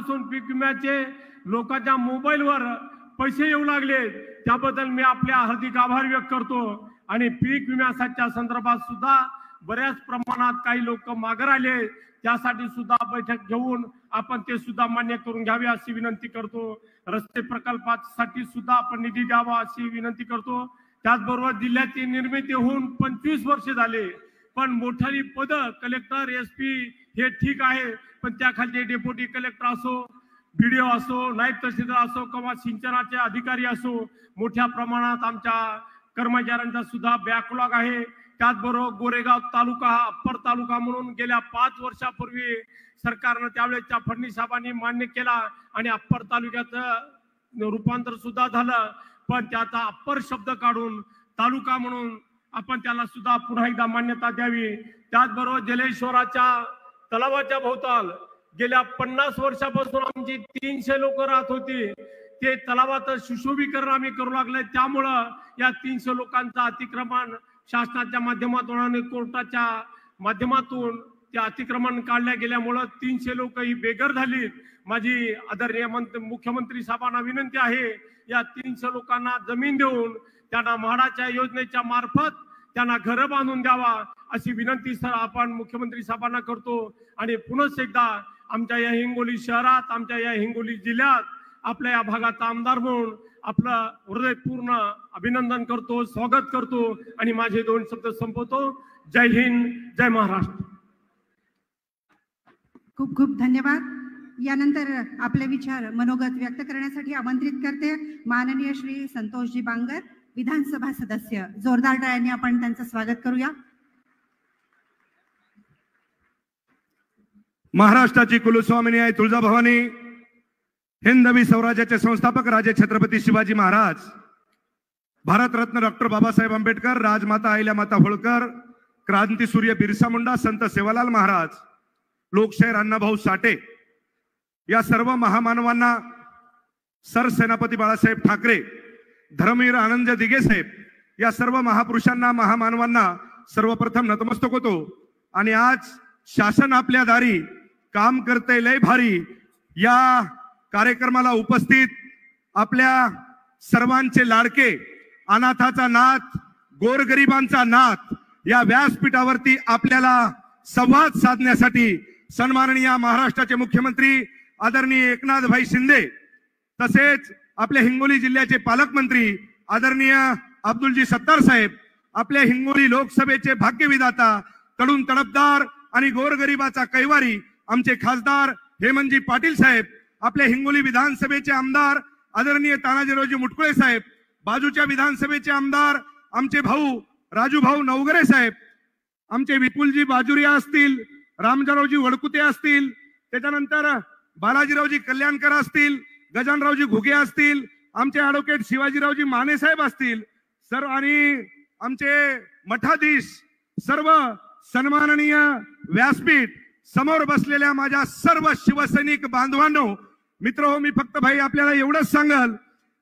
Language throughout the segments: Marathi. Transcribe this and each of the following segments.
पासून पीक विम्याचे लोकांच्या मोबाईलवर पैसे येऊ लागले, त्याबद्दल मी आपल्या हार्दिक आभार व्यक्त करतो। आणि पीक विम्याच्या संदर्भात सुद्धा बऱ्याच प्रमाणात काही लोक मागे राहिले, त्यासाठी सुद्धा बैठक घेऊन आपण ते सुद्धा मान्य करून घ्यावे अशी विनंती करतो। रस्ते प्रकल्पासाठी सुद्धा आपण निधी द्यावा अशी विनंती करतो। त्याचबरोबर जिल्ह्याची निर्मिती होऊन 25 वर्ष झाले, पण मोठाली पद कलेक्टर एसपी हे ठीक आहे, पण त्याखाली डेप्युटी कलेक्टर असो, बीडीओ असो, नायब तहसीलदार असो किंवा सिंचनाचे अधिकारी असो, मोठ्या प्रमाणात आमच्या कर्मचाऱ्यांचा सुद्धा बॅकलॉग आहे। त्याचबरोबर गोरेगाव तालुका हा अप्पर तालुका म्हणून गेल्या 5 वर्षापूर्वी सरकारने त्यावेळेच्या फडणवीस साहेबांनी मान्य केला आणि अप्पर तालुक्याचं रूपांतर सुद्धा झालं, पण त्याचा अप्पर शब्द काढून तालुका म्हणून आपण त्याला सुद्धा पुन्हा एकदा मान्यता द्यावी। त्याचबरोबर जलेश्वराच्या तलावाच्या भोवताल गेल्या 50 वर्षापासून आमची 300 लोक राहत होती, ते तलावाचं सुशोभीकरण आम्ही करू लागले, त्यामुळं या 300 लोकांचं अतिक्रमण शासनाच्या माध्यमातून आणि कोर्टाच्या माध्यमातून ते अतिक्रमण काढल्या गेल्यामुळं 300 लोक ही बेघर झालीत। माझी आदरणीय मुख्यमंत्री साहेबांना विनंती आहे, या 300 लोकांना जमीन देऊन त्यांना म्हाडाच्या योजनेच्या मार्फत त्यांना घर बांधून द्यावा अशी विनंती सर आपण मुख्यमंत्री साहेबांना करतो। आणि पुन्हा एकदा आमच्या या हिंगोली शहरात, आमच्या या हिंगोली जिल्ह्यात आपल्या या भागाचा आमदार म्हणून आपलं हृदयपूर्ण अभिनंदन करतो, स्वागत करतो आणि माझे 2 शब्द संपवतो। जय हिंद, जय महाराष्ट्र। खूप खूप धन्यवाद। यानंतर आपले विचार मनोगत व्यक्त करण्यासाठी आमंत्रित करते माननीय श्री संतोषजी बांगर, विधानसभा सदस्य। जोरदार टाळ्यांनी आपण त्यांचं स्वागत करूया। महाराष्ट्राची कुलस्वामिनी आई तुळजाभवानी, हिंदवी स्वराज्याचे संस्थापक राजे छत्रपती शिवाजी महाराज, भारतरत्न डॉक्टर बाबासाहेब आंबेडकर, राजमाता अहिल्यामाता होळकर, क्रांतीसूर्य बिरसा मुंडा, संत सेवालाल महाराज, लोकशाहीर अण्णाभाऊ साठे या सर्व महामानवांना, सरसेनापती बाळासाहेब ठाकरे, धर्मवीर आनंद दिघे साहेब या सर्व महापुरुषांना, महामानवांना सर्वप्रथम नतमस्तक होतो। आणि आज शासन आपल्या दारी काम करते लय भारी या कार्यक्रमाला उपस्थित आपल्या सर्वांचे लाडके, अनाथाचा नाथ, गोरगरिबांचा नाथ या व्यासपीठावरती आपल्याला संवाद साधण्यासाठी सन्माननीय महाराष्ट्राचे मुख्यमंत्री आदरणीय एकनाथभाई शिंदे, तसेच आपल्या हिंगोली जिल्ह्याचे पालकमंत्री आदरणीय अब्दुलजी सत्तार साहेब, आपल्या हिंगोली लोकसभेचे भाग्यविधाता, तडून तडपदार आणि गोरगरिबाचा कैवारी आमचे खासदार हेमंतजी पाटील साहेब, आपल्या हिंगोली विधानसभेचे आमदार आदरणीय तानाजीरावजी मुटकुळे साहेब, बाजूच्या विधानसभेचे आमदार आमचे भाऊ राजू भाऊ नवगरे साहेब, आमचे विपुलजी बाजुरिया असतील, रामजारावजी वडकुते असतील, त्याच्यानंतर बालाजीरावजी कल्याणकर असतील, गजानरावजी घुगे असतील, आमचे ॲडव्होकेट शिवाजीरावजी माने साहेब असतील सर, आणि आमचे मठाधीश, सर्व सन्माननीय व्यासपीठ समोर बसलेल्या माझ्या सर्व शिवसैनिक बांधवांनो, मित्र हो, मी फक्त भाई आपल्याला एवढंच सांगल,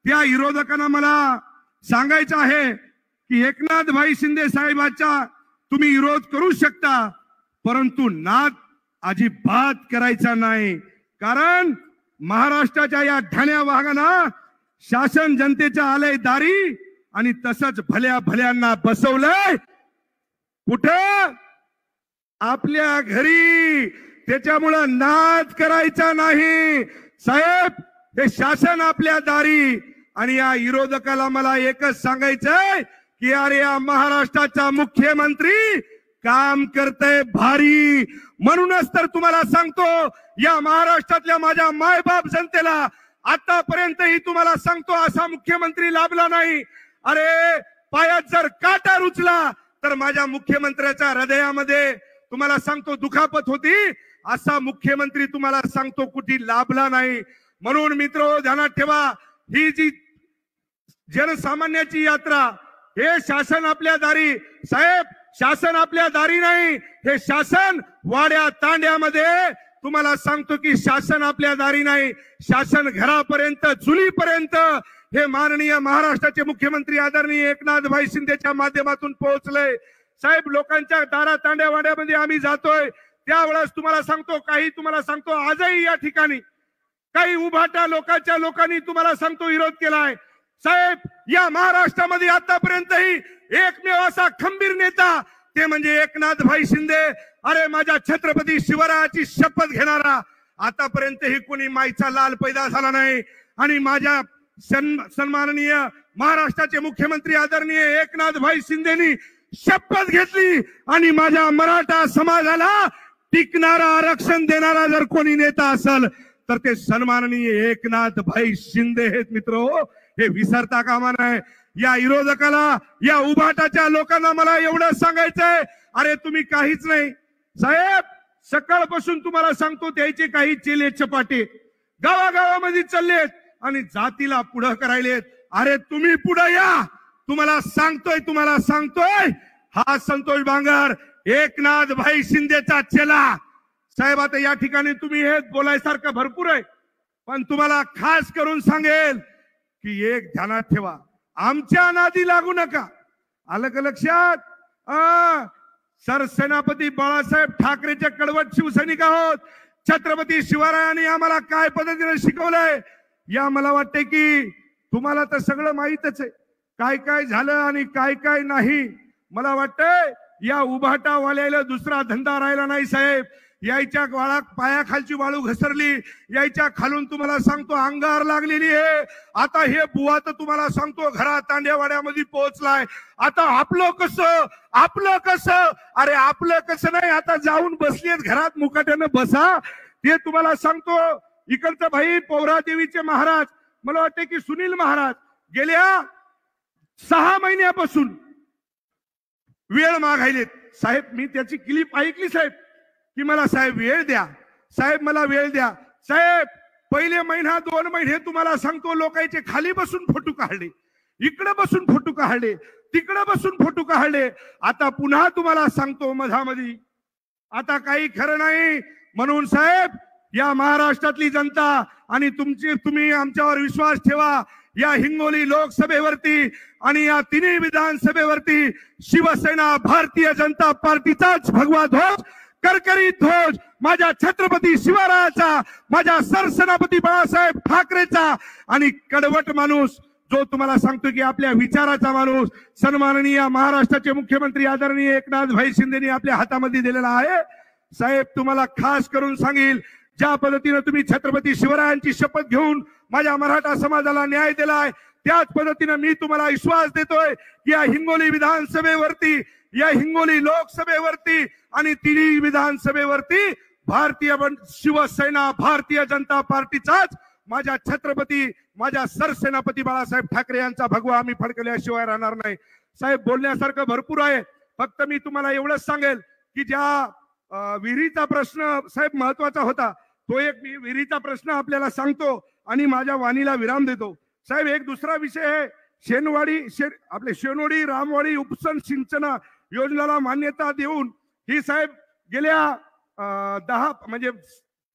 त्या विरोधकांना मला सांगायचं आहे की एकनाथभाई शिंदे साहेबांचा तुम्ही विरोध करू शकता, परंतु नाद अजिबात करायचा नाही, कारण महाराष्ट्राच्या या ठाण्या वाघांना शासन जनतेच्या आलंय दारी आणि तसंच भल्या भल्यांना बसवलंय कुठं? आपल्या घरी। त्याच्यामुळं नाद करायचा नाही साहेब, हे शासन आपल्या दारी। आणि या विरोधकाला मला एकच सांगायचंय की अरे या महाराष्ट्राचा मुख्यमंत्री काम करतय भारी, म्हणूनच तर तुम्हाला सांगतो या महाराष्ट्रातल्या माझ्या मायबाप जनतेला आतापर्यंतही तुम्हाला सांगतो असा मुख्यमंत्री लाभला नाही। अरे पायात जर काटा रुचला तर माझ्या मुख्यमंत्र्याच्या हृदयामध्ये तुम्हाला सांगतो दुखापत होती, असा मुख्यमंत्री तुम्हाला सांगतो कुठे लाभला नाही। म्हणून मित्र ध्यानात ठेवा, ही जी जनसामान्याची यात्रा, हे शासन आपल्या दारी साहेब, शासन आपल्या दारी नाही, हे शासन वाड्या तांड्यामध्ये तुम्हाला सांगतो की शासन आपल्या दारी नाही, शासन घरापर्यंत चुलीपर्यंत हे माननीय महाराष्ट्राचे मुख्यमंत्री आदरणीय एकनाथभाई शिंदेच्या माध्यमातून पोहोचलंय। साहेब लोकांच्या दारा तांड्या वाड्यामध्ये आम्ही जातोय त्यावेळेस तुम्हाला सांगतो, काही तुम्हाला सांगतो आजही या ठिकाणी काही उभाटा लोकांनी तुम्हाला सांगतो विरोध केलाय. साहेब, या महाराष्ट्रामध्ये आतापर्यंतही एकमेव असा खंबीर नेता ते म्हणजे एकनाथ भाई शिंदे. अरे माझ्या छत्रपती शिवरायाची शपथ घेणारा आतापर्यंतही कोणी माईचा लाल पैदा झाला नाही. आणि माझ्या सन्माननीय महाराष्ट्राचे मुख्यमंत्री आदरणीय एकनाथ भाई शिंदेनी शपथ घेतली आणि माझ्या मराठा समाजाला टिकणारा आरक्षण देणारा जर कोणी नेता असेल तर ते सन्माननीय एकनाथ भाई शिंदे आहेत. मित्र, हे विसरता कामा नये. या विरोधकाला, या उभाटाच्या लोकांना मला एवढं सांगायचंय, अरे तुम्ही काहीच नाही. साहेब, सकाळपासून तुम्हाला सांगतो त्याचे काही चेले चपाटे गावागावामध्ये चाललेत आणि जातीला पुढं करायलेत. अरे तुम्ही पुढे या. तुम्हाला सांगतोय हा संतोष बांगर एकनाथ भाई शिंदेचा चेला. साहेब, आता या ठिकाणी तुम्ही हे बोलायसारखं भरपूर आहे, पण तुम्हाला खास करून सांगेल की एक ध्यानात ठेवा, आमच्या नादी लागू नका. आलं का लक्षात? सरसेनापती बाळासाहेब ठाकरेचे कडवट शिवसैनिक आहोत. छत्रपती शिवरायांनी आम्हाला काय पद्धतीने शिकवलंय या मला वाटते की तुम्हाला तर सगळं माहीतच आहे, काय काय झालं आणि काय काय नाही. मला वाटतंय या उभाटावाल्याला दुसरा धंदा राहिला नाही. साहेब, यायच्या पायाखालची वाळू घसरली, यायच्या खालून तुम्हाला सांगतो अंगार लागलेली आहे. आता हे बुवा तर तुम्हाला सांगतो घरात तांड्यावाड्यामध्ये पोहोचलाय. आता आपलं कसं? अरे आपलं कसं नाही, आता जाऊन बसलेत घरात, मुकाट्यानं बसा. ते तुम्हाला सांगतो इकडचं भाई पौरादेवीचे महाराज, मला वाटते की सुनील महाराज, गेल्या 6 महिन्यापासून वेळ मागायलेत. साहेब, मी त्याची क्लिप ऐकली साहेब, की मला साहेब वेळ द्या, साहेब मला वेळ द्या. साहेब, पहिले महिना 2 महिने तुम्हाला सांगतो लोकांचे खाली बसून फोटो काढले, इकडे बसून फोटो काढले, तिकडे बसून फोटो काढले. आता पुन्हा तुम्हाला सांगतो मधामध्ये आता काही खरं नाही. म्हणून साहेब, या महाराष्ट्रातली जनता आणि तुम्ही आमच्यावर विश्वास ठेवा. या हिंगोली लोकसभेवरती आणि या तिन्ही विधानसभेवरती शिवसेना भारतीय जनता पार्टीचाच भगवा ध्वज, करकरीत ध्वज माझ्या छत्रपती शिवरायाचा, माझ्या सरसेनापती बाळासाहेब ठाकरेचा आणि कडवट माणूस जो तुम्हाला सांगतो की आपल्या विचाराचा माणूस सन्माननीय महाराष्ट्राचे मुख्यमंत्री आदरणीय एकनाथ भाई शिंदेनी आपल्या हातामध्ये दिलेला आहे. साहेब, तुम्हाला खास करून सांगेल, ज्या पद्धतीने तुम्ही छत्रपती शिवरायांची शपथ घेऊन माझ्या मराठा समाजाला न्याय दिलाय, त्याच पद्धतीने मी तुम्हाला विश्वास देतोय की या हिंगोली विधानसभेवरती, या हिंगोली लोकसभेवरती आणि तिन्ही विधानसभेवरती भारतीय शिवसेना भारतीय जनता पार्टीचाच माझ्या छत्रपती, माझ्या सरसेनापती बाळासाहेब ठाकरे यांचा भगवा आम्ही फडकल्याशिवाय राहणार नाही. साहेब, बोलण्यासारखं भरपूर आहे, फक्त मी तुम्हाला एवढंच सांगेल की ज्या विहिरीचा प्रश्न साहेब महत्वाचा होता, तो एक मी विहिरीचा प्रश्न आपल्याला सांगतो आणि माझ्या वाणीला विराम देतो. साहेब, एक दुसरा विषय आहे, आपले शेनोडी रामवाडी उपसन सिंचन योजनेला मान्यता देऊन ही साहेब गेल्या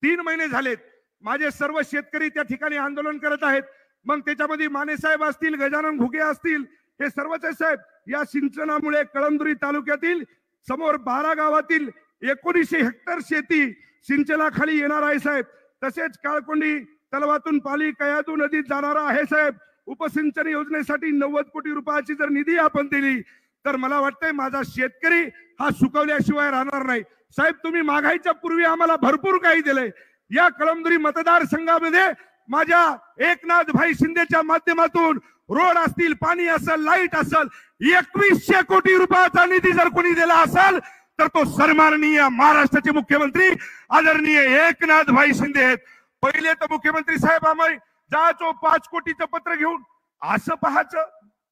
3 महिने झालेत. माझे सर्व शेतकरी त्या ठिकाणी आंदोलन करत आहेत. मग त्याच्यामध्ये माने साहेब असतील, गजानन घुगे असतील, हे सर्वच साहेब या सिंचनामुळे कळमनुरी तालुक्यातील समोर 12 गावातील 1900 हेक्टर शेती सिंचनाखाली येणार आहे साहेब. तसेच काळकोंडी तलावातून पाली कयादू नदीत जाणारा आहे साहेब. उपसिंचन योजनेसाठी 90 कोटी रुपयाची जर निधी आपण दिली तर मला वाटतंय माझा शेतकरी हा सुकवल्याशिवाय राहणार नाही. साहेब, तुम्ही मागायच्या पूर्वी आम्हाला भरपूर काही दिलंय. या कळमनुरी मतदारसंघामध्ये माझ्या एकनाथ भाई शिंदेच्या माध्यमातून रोड असतील, पाणी असेल, लाईट असेल, 2100 कोटी रुपयाचा निधी जर कोणी दिला असेल तर तो सन्माननीय महाराष्ट्राचे मुख्यमंत्री आदरणीय एकनाथ भाई शिंदे आहेत. पहिले तर मुख्यमंत्री साहेब आम्ही जायचो 5 कोटीचं पत्र घेऊन, असं पाहायचं,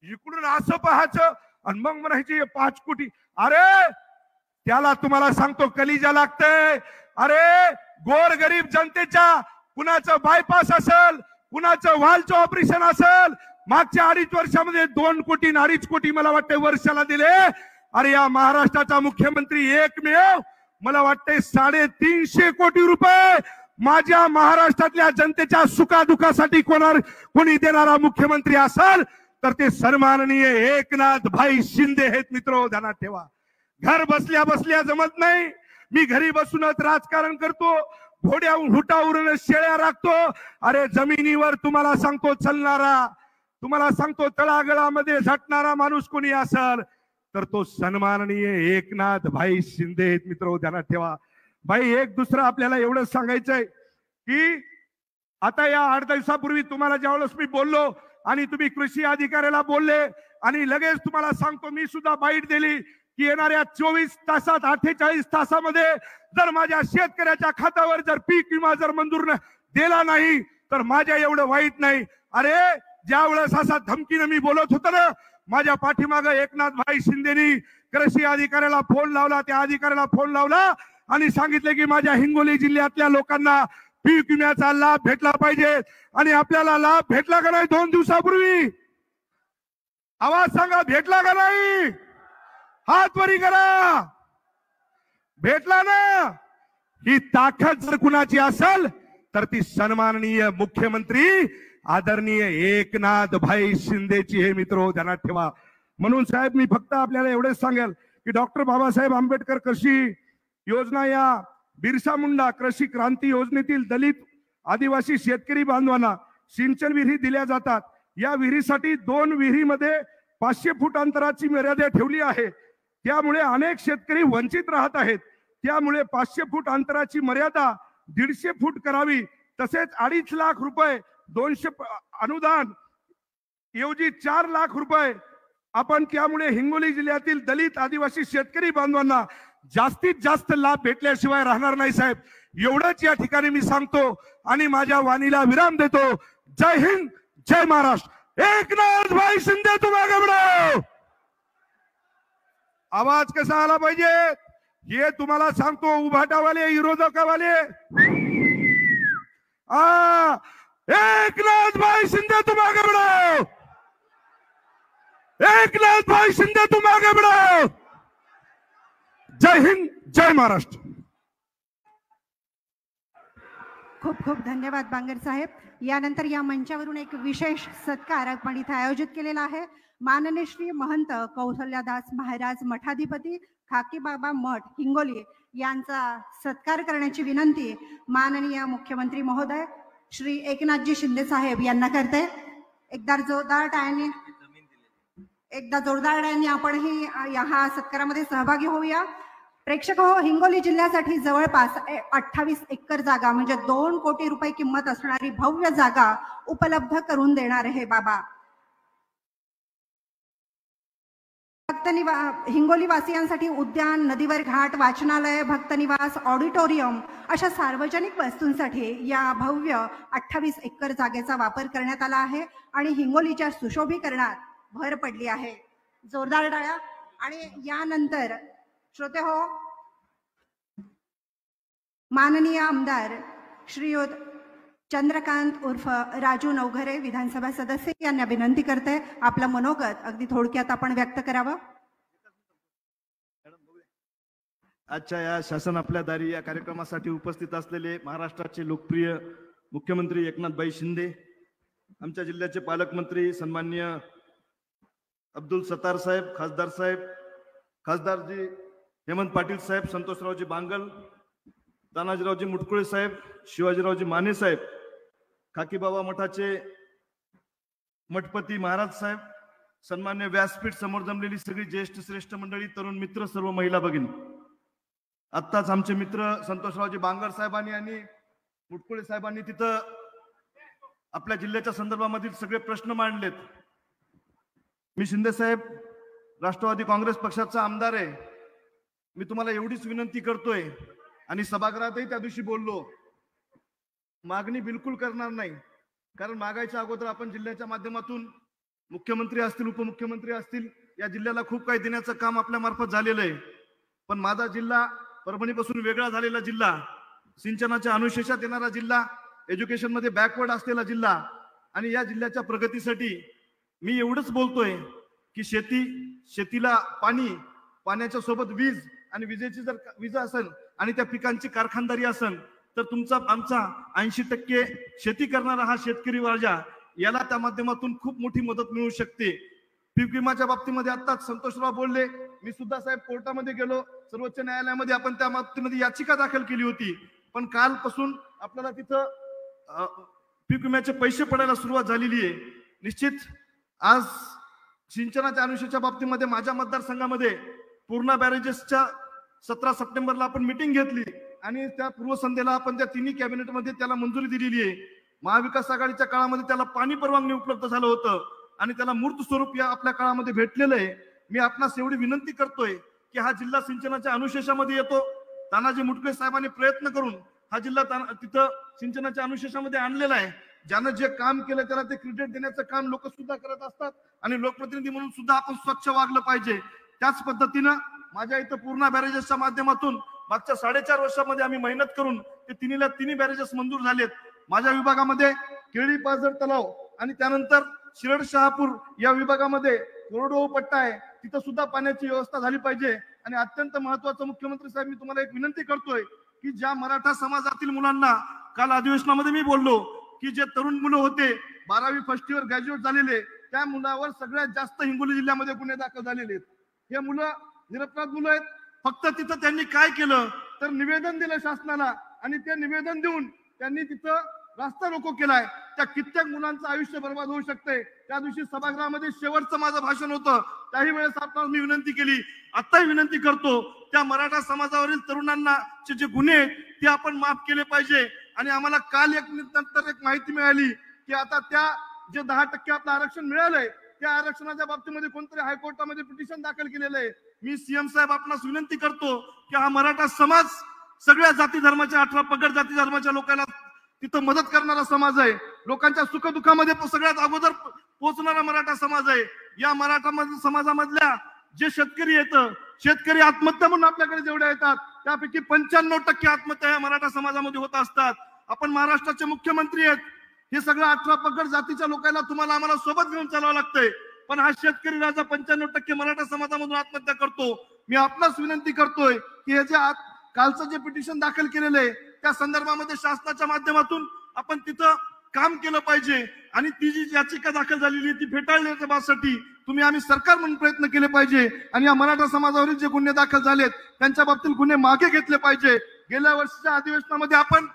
इकडून असं पाहायचं आणि मग म्हणायचे 5 कोटी. अरे त्याला तुम्हाला सांगतो कलिजा लागतंय. अरे गोर गरीब जनतेच्या कुणाचं बायपास असेल, कुणाचं व्हालचं ऑपरेशन असेल, मागच्या 2.5 वर्षामध्ये 2 कोटी 2.5 कोटी मला वाटतं वर्षाला दिले. अरे या महाराष्ट्राचा मुख्यमंत्री एकमेव मला वाटते 350 कोटी रुपये माझ्या महाराष्ट्रातल्या जनतेच्या सुखादुखासाठी कोणी देणारा मुख्यमंत्री असेल तर ते सन्माननीय एकनाथ भाई शिंदे आहेत. मित्र, ध्यानात ठेवा, घर बसल्या बसल्या जमत नाही. मी घरी बसूनच राजकारण करतो, घोड्याहून हुटावरून शेळ्या राखतो. अरे जमिनीवर तुम्हाला सांगतो चालणारा, तुम्हाला सांगतो तळागळामध्ये झटणारा माणूस कोणी असेल तर तो सन्माननीय एकनाथ भाई शिंदे आहेत. मित्र ध्यानात ठेवा. भाई एक दुसरं आपल्याला एवढंच सांगायचंय की आता या 8 दिवसापूर्वी तुम्हाला ज्यावेळेस मी बोललो आणि तुम्ही कृषी अधिकाऱ्याला बोलले आणि लगेच तुम्हाला सांगतो मी सुद्धा बाईट दिली की येणाऱ्या 24 तासात 48 तासामध्ये जर माझ्या शेतकऱ्याच्या खात्यावर जर पीक विमा जर मंजूर दिला नाही तर माझ्या एवढं वाईट नाही. अरे ज्या वेळेस असा धमकीने मी बोलत होतो ना, माझ्या पाठीमागे एकनाथ भाई शिंदेनी कृषी अधिकाऱ्याला फोन लावला, त्या अधिकाऱ्याला फोन लावला आणि सांगितले की माझ्या हिंगोली जिल्ह्यातल्या लोकांना पीक विम्याचा लाभ भेटला पाहिजे. आणि आपल्याला लाभ भेटला का नाही 2 दिवसापूर्वी? आवाज सांगा, भेटला का नाही? हात वरी करा. भेटला ना? ही ताकद जर कुणाची असेल तर ती सन्माननीय मुख्यमंत्री आदरणीय एकनाथ भाई शिंदेची हे मित्र ध्यानात ठेवा. म्हणून साहेब मी फक्त आपल्याला एवढेच सांगेल की डॉक्टर बाबासाहेब आंबेडकर कृषी योजना या बिरसा मुंडा कृषी क्रांती योजनेतील दलित आदिवासी शेतकरी बांधवांना सिंचन विहिरी दिल्या जातात. या विहिरीसाठी 2 विहिरीमध्ये 500 फूट अंतराची मर्यादा ठेवली आहे. त्यामुळे अनेक शेतकरी वंचित राहत आहेत. त्यामुळे 500 फूट अंतराची मर्यादा 150 फूट करावी. तसेच 2.5 लाख रुपये 200 अनुदान ऐवजी 4 लाख रुपये आपण त्यामुळे हिंगोली जिल्ह्यातील दलित आदिवासी शेतकरी बांधवांना जास्तीत जास्त लाभ भेटल्याशिवाय राहणार नाही. साहेब एवढंच या ठिकाणी मी सांगतो आणि माझ्या वाणीला विराम देतो. जय हिंद, जय महाराष्ट्र. एकनाथ भाई शिंदे तुम आगे बढ़ो. आवाज कसा आला पाहिजे हे तुम्हाला सांगतो. उभाटावाले विरोधकावाले एकनाथ भाई शिंदे तुम आगे बढ़ो. एकनाथ भाई शिंदे तुम आगे बढ़ो. जय हिंद, जय महाराष्ट्र. खूप खूप धन्यवाद बांगर साहेब. यानंतर या मंचावरून एक विशेष सत्कार आपण इथे आयोजित केलेला आहे. माननीय श्री महंत कौशल्यादास महाराज मठाधिपती खाकीबाबा मठ हिंगोली यांचा सत्कार करण्याची विनंती माननीय मुख्यमंत्री महोदय श्री एकनाथजी शिंदे साहेब यांना करते. एकदा जोरदार टाळ्यांनी आपणही या सत्कारामध्ये सहभागी होऊया. प्रेक्षक हो, हिंगोली जिल्ह्यासाठी जवळपास 28 एकर जागा म्हणजे 2 कोटी रुपये किंमत असणारी भव्य जागा उपलब्ध करून देणार आहे बाबा. हिंगोली वासियांसाठी उद्यान, नदीवर घाट, वाचनालय, भक्तनिवास, ऑडिटोरियम अशा सार्वजनिक वस्तूंसाठी या भव्य 28 एकर जागेचा वापर करण्यात आला आहे आणि हिंगोलीच्या सुशोभीकरणात भर पडली आहे. जोरदार टाळ्या. आणि यानंतर श्रोते हो, माननीय आमदार श्रीयुत चंद्रकांत उर्फ राजू नवघरे विधानसभा सदस्य यांना विनंती करते आपलं मनोगत अगदी थोडक्यात आपण व्यक्त करावं. आजच्या या शासन आपल्या दारी या कार्यक्रमासाठी उपस्थित असलेले महाराष्ट्राचे लोकप्रिय मुख्यमंत्री एकनाथभाई शिंदे, आमच्या जिल्ह्याचे पालकमंत्री सन्माननीय अब्दुल सत्तार साहेब, खासदार साहेब, खासदारजी हेमंत पाटील साहेब, संतोषरावजी बांगल, तानाजीरावजी मुटकुळे साहेब, शिवाजीरावजी माने साहेब, खाकीबाबा मठाचे मठपती महाराज साहेब, सन्मान्य व्यासपीठ समोर जमलेली सगळी ज्येष्ठ श्रेष्ठ मंडळी, तरुण मित्र, सर्व महिला भगिनी. आत्ताच आमचे मित्र संतोषरावजी बांगर साहेबांनी आणि मुटकुळे साहेबांनी तिथं आपल्या जिल्ह्याच्या संदर्भामधील सगळे प्रश्न मांडलेत. मी शिंदे साहेब राष्ट्रवादी काँग्रेस पक्षाचा आमदार आहे. मी तुम्हाला एवढीच विनंती करतोय आणि सभागृहातही त्या दिवशी बोललो, मागणी बिलकुल करणार नाही. कारण मागायच्या अगोदर आपण जिल्ह्याच्या माध्यमातून मुख्यमंत्री असतील, उपमुख्यमंत्री असतील, या जिल्ह्याला खूप काही देण्याचं काम आपल्या मार्फत झालेलं आहे. पण माझा जिल्हा परभणीपासून वेगळा झालेला जिल्हा, सिंचनाच्या अनुशेषात येणारा जिल्हा, एज्युकेशन मध्ये बॅकवर्ड असलेला जिल्हा आणि या जिल्ह्याच्या प्रगतीसाठी मी एवढंच बोलतोय की शेतीला पाणी, पाण्याच्या सोबत वीज आणि विजेची जर वीज असेल आणि त्या पिकांची कारखानदारी असेल तर तुमचा आमचा 80% शेती करणारा हा शेतकरी राजा, याला त्या माध्यमातून खूप मोठी मदत मिळू शकते. पीक विम्याच्या बाबतीमध्ये आत्ताच संतोषराव बोलले, मी सुद्धा साहेब कोर्टामध्ये गेलो, सर्वोच्च न्यायालयामध्ये आपण त्या बाबतीमध्ये याचिका दाखल केली होती. पण कालपासून आपल्याला तिथं पीक विम्याचे पैसे पडायला सुरुवात झालेली आहे. निश्चित आज सिंचनाच्या अनुशेषच्या बाबतीमध्ये माझ्या मतदारसंघामध्ये पूर्णा बॅरेजेसच्या 17 सप्टेंबरला आपण मिटिंग घेतली आणि त्या पूर्वसंध्येला आपण त्या तिन्ही कॅबिनेटमध्ये त्याला मंजुरी दिलेली आहे. महाविकास आघाडीच्या काळामध्ये त्याला पाणी परवानगी उपलब्ध झालं होतं आणि त्याला मूर्त स्वरूप या आपल्या काळामध्ये भेटलेलं आहे. मी आपणास एवढी विनंती करतोय की हा जिल्हा सिंचनाच्या अनुशेषामध्ये येतो. तानाजी मुटकुळे साहेबांनी प्रयत्न करून हा जिल्हा तिथं सिंचनाच्या अनुशेषामध्ये आणलेला आहे. ज्यानं जे काम केलं त्याला ते क्रेडिट देण्याचं काम लोक सुद्धा करत असतात आणि लोकप्रतिनिधी म्हणून सुद्धा आपण स्वच्छ वागलं पाहिजे. त्याच पद्धतीनं माझ्या इथं पूर्णा बॅरेजेसच्या माध्यमातून मागच्या 4.5 वर्षामध्ये आम्ही मेहनत करून ते तिन्ही बॅरेजेस मंजूर झालेत. माझ्या विभागामध्ये केळी पाझर तलाव आणि त्यानंतर शिरड शहापूर या विभागामध्ये कोरडवाहू पट्टा आहे, तिथं सुद्धा पाण्याची व्यवस्था झाली पाहिजे. आणि अत्यंत महत्वाचं मुख्यमंत्री साहेब, मी तुम्हाला एक विनंती करतोय की ज्या मराठा समाजातील मुलांना काल अधिवेशनामध्ये मी बोललो की जे तरुण मुलं होते 12वी फर्स्ट इयर ग्रॅज्युएट झालेले, त्या मुलावर सगळ्यात जास्त हिंगोली जिल्ह्यामध्ये गुन्हे दाखल झालेले आहेत. हे मुलं निरपराध मुलं आहेत. फक्त तिथं त्यांनी काय केलं तर निवेदन दिलं शासनाला आणि ते निवेदन देऊन त्यांनी तिथं रास्ता रोको केलाय. त्या कित्येक मुलांचं आयुष्य बर्बाद होऊ शकते. त्या दिवशी सभागृहामध्ये शेवटचं माझं भाषण होतं, त्याही वेळेस आपल्याला मी विनंती केली, आताही विनंती करतो, त्या मराठा समाजावरील तरुणांना जे गुन्हे आहेत ते आपण माफ केले पाहिजे. आणि आम्हाला काल नंतर एक माहिती मिळाली की आता त्या जे 10% आपलं आरक्षण मिळालंय त्या आरक्षणाच्या बाबतीमध्ये कोणतरी हायकोर्टामध्ये पिटिशन दाखल केलेलं आहे. मी सीएम साहेब आपणास विनंती करतो की हा मराठा समाज सगळ्या जाती धर्माच्या 18 पगड जाती धर्माच्या लोकांना तिथं मदत करणारा समाज आहे. लोकांच्या सुखदुःखामध्ये सगळ्यात अगोदर पोहोचणारा मराठा समाज आहे. या मराठा समाजामधल्या जे शेतकरी येतं, शेतकरी आत्महत्या म्हणून आपल्याकडे जेवढ्या येतात त्यापैकी 95% आत्महत्या या मराठा समाजामध्ये होत असतात. आपण महाराष्ट्राचे मुख्यमंत्री आहेत. हे सगळं 18 पगड जातीच्या लोकांना तुम्हाला आम्हाला सोबत घेऊन चालावं लागतंय. पण हा शेतकरी राजा 95% मराठा समाजामधून आत्महत्या करतो. मी आपणास विनंती करतोय की हे जे कालचं जे पिटिशन दाखल केलेलं आहे त्या संदर्भामध्ये शासनाच्या माध्यमातून आपण तिथं काम केलं पाहिजे आणि ती जी याचिका दाखल झालेली आहे ती फेटाळण्यासाठी आम्ही सरकार म्हणून प्रयत्न केले पाहिजे. आणि या मराठा समाजावरील जे गुन्हे दाखल झालेत त्यांच्या बाबतीत गुन्हे मागे घेतले पाहिजे. गेल्या वर्षीच्या अधिवेशनामध्ये आपण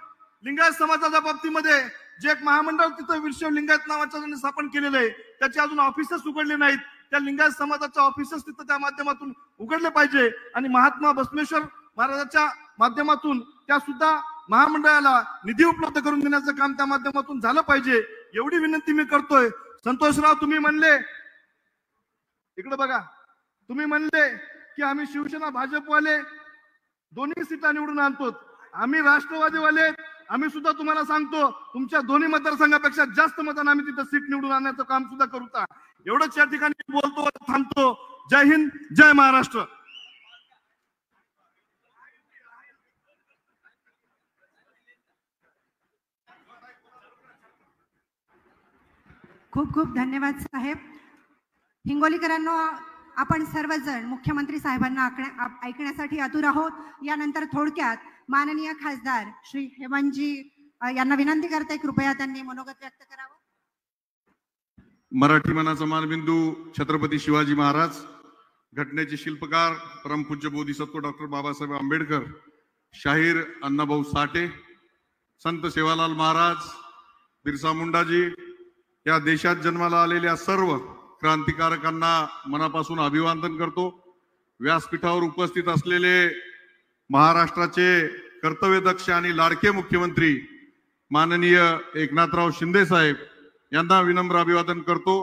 लिंगायत समाजाच्या बाबतीमध्ये जे एक महामंडळ तिथं वीरशैव लिंगायत नावाचं ज्यांनी स्थापन केलेलं आहे त्याचे अजून ऑफिसेस उघडले नाहीत. त्या लिंगायत समाजाच्या ऑफिसेस तिथं त्या माध्यमातून उघडले पाहिजे. आणि महात्मा बसवेश्वर महाराजाच्या माध्यमातून त्या सुद्धा महामंडळाला निधी उपलब्ध करून देण्याचं काम त्या माध्यमातून झालं पाहिजे. एवढी विनंती मी करतोय. संतोषराव, तुम्ही म्हणले, इकडे बघा, तुम्ही म्हणले की आम्ही शिवसेना भाजपवाले दोन्ही सीटा निवडून आणतो. आम्ही राष्ट्रवादीवाले, आम्ही सुद्धा तुम्हाला सांगतो तुमच्या दोन्ही मतदारसंघापेक्षा जास्त मतांना आम्ही तिथं सीट निवडून आणण्याचं काम सुद्धा करू. एवढंच या ठिकाणी बोलतो, थांबतो. जय हिंद, जय महाराष्ट्र. खूप खूप धन्यवाद साहेब. हिंगोलीकरांनो, आपण सर्वजण मुख्यमंत्री साहेबांना ऐकण्यासाठी आतुर आहोत. यानंतर थोडक्यात माननीय खासदार श्री हेमंतजी यांना विनंती करते, कृपया त्यांनी मनोगत व्यक्त करावं. मराठी मनाचा मानबिंदू छत्रपती शिवाजी महाराज, घटनेचे शिल्पकार परमपूज्य बोधिसत्व डॉक्टर बाबासाहेब आंबेडकर, शाहीर अण्णाभाऊ साठे, संत सेवालाल महाराज, बिरसा मुंडाजी, या देशात जन्माला आलेल्या सर्व क्रांतिकारकांना मनापासून अभिवादन करतो. व्यासपीठावर उपस्थित असलेले महाराष्ट्राचे कर्तव्यदक्ष आणि लाडके मुख्यमंत्री माननीय एकनाथराव शिंदे साहेब यांना विनम्र अभिवादन करतो.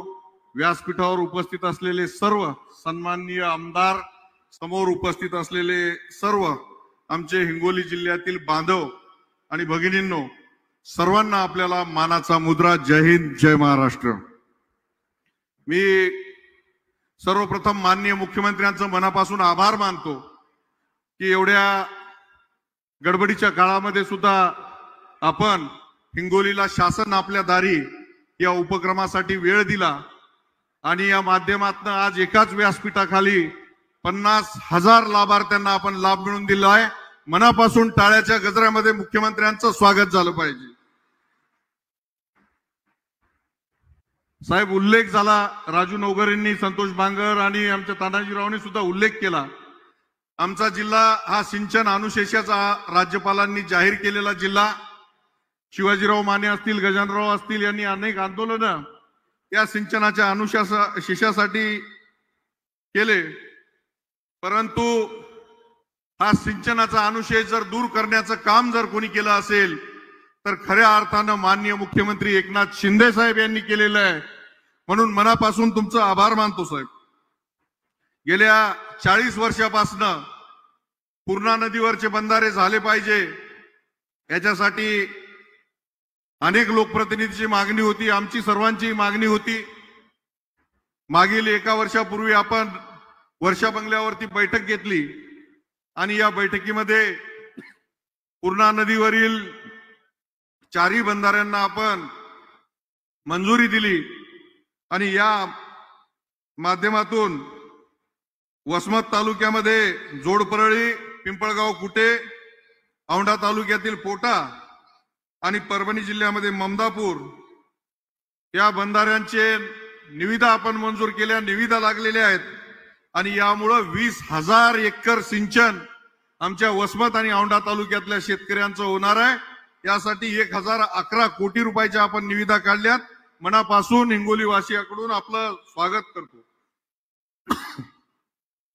व्यासपीठावर उपस्थित असलेले सर्व सन्माननीय आमदार, समोर उपस्थित असलेले सर्व आमचे हिंगोली जिल्ह्यातील बांधव आणि भगिनींनो, सर्वांना आपल्याला मानाचा मुद्रा. जय हिंद, जय महाराष्ट्र. मी सर्वप्रथम माननीय मुख्यमंत्र्यांचं मनापासून आभार मानतो की एवढ्या गडबडीच्या काळामध्ये सुद्धा आपण हिंगोलीला शासन आपल्या दारी या उपक्रमासाठी वेळ दिला आणि या माध्यमातून आज एकाच व्यासपीठाखाली 50,000 लाभार्थ्यांना आपण लाभ मिळवून दिला आहे. मनापासून टाळ्याच्या गजरामध्ये मुख्यमंत्र्यांचं स्वागत झालं पाहिजे. साहेब, उल्लेख झाला, राजू नवघरेंनी, संतोष बांगर आणि आमच्या तानाजीरावांनी सुद्धा उल्लेख केला आमचा जिल्हा हा सिंचन अनुशेषाचा राज्यपालांनी जाहीर केलेला जिल्हा. शिवाजीराव माने असतील, गजाननराव असतील यांनी अनेक आंदोलनं या सिंचनाच्या अनुशेषासाठी केले. परंतु हा सिंचनाचा अनुशेष जर दूर करण्याचं काम जर कोणी केलं असेल तर खऱ्या अर्थानं माननीय मुख्यमंत्री एकनाथ शिंदे साहेब यांनी केलेलं आहे. म्हणून मनापासून तुमचं आभार मानतो साहेब. गेल्या 40 वर्षापासून पूर्णा नदीवरचे बंधारे झाले पाहिजे याच्यासाठी अनेक लोकप्रतिनिधींची मागणी होती, आमची सर्वांची मागणी होती. मागील 1 वर्षापूर्वी आपण वर्षा बंगल्यावरती बैठक घेतली आणि या बैठकीमध्ये पूर्णा नदीवरील 4 बंधाऱ्यांना आपण मंजुरी दिली आणि या माध्यमातून वसमत तालुक्यामध्ये जोडपरळी, पिंपळगाव कुटे, औंढा तालुक्यातील पोटा आणि परभणी जिल्ह्यामध्ये ममदापूर या बंधाऱ्यांचे निविदा आपण मंजूर केल्या, निविदा लागलेल्या आहेत आणि यामुळं 20,000 एकर सिंचन आमच्या वसमत आणि औंढा तालुक्यातल्या शेतकऱ्यांचं होणार आहे. यासाठी 1011 कोटी रुपयाच्या आपण निविदा काढल्यात. मनापासून हिंगोली वासियाकडून आपलं स्वागत करतो.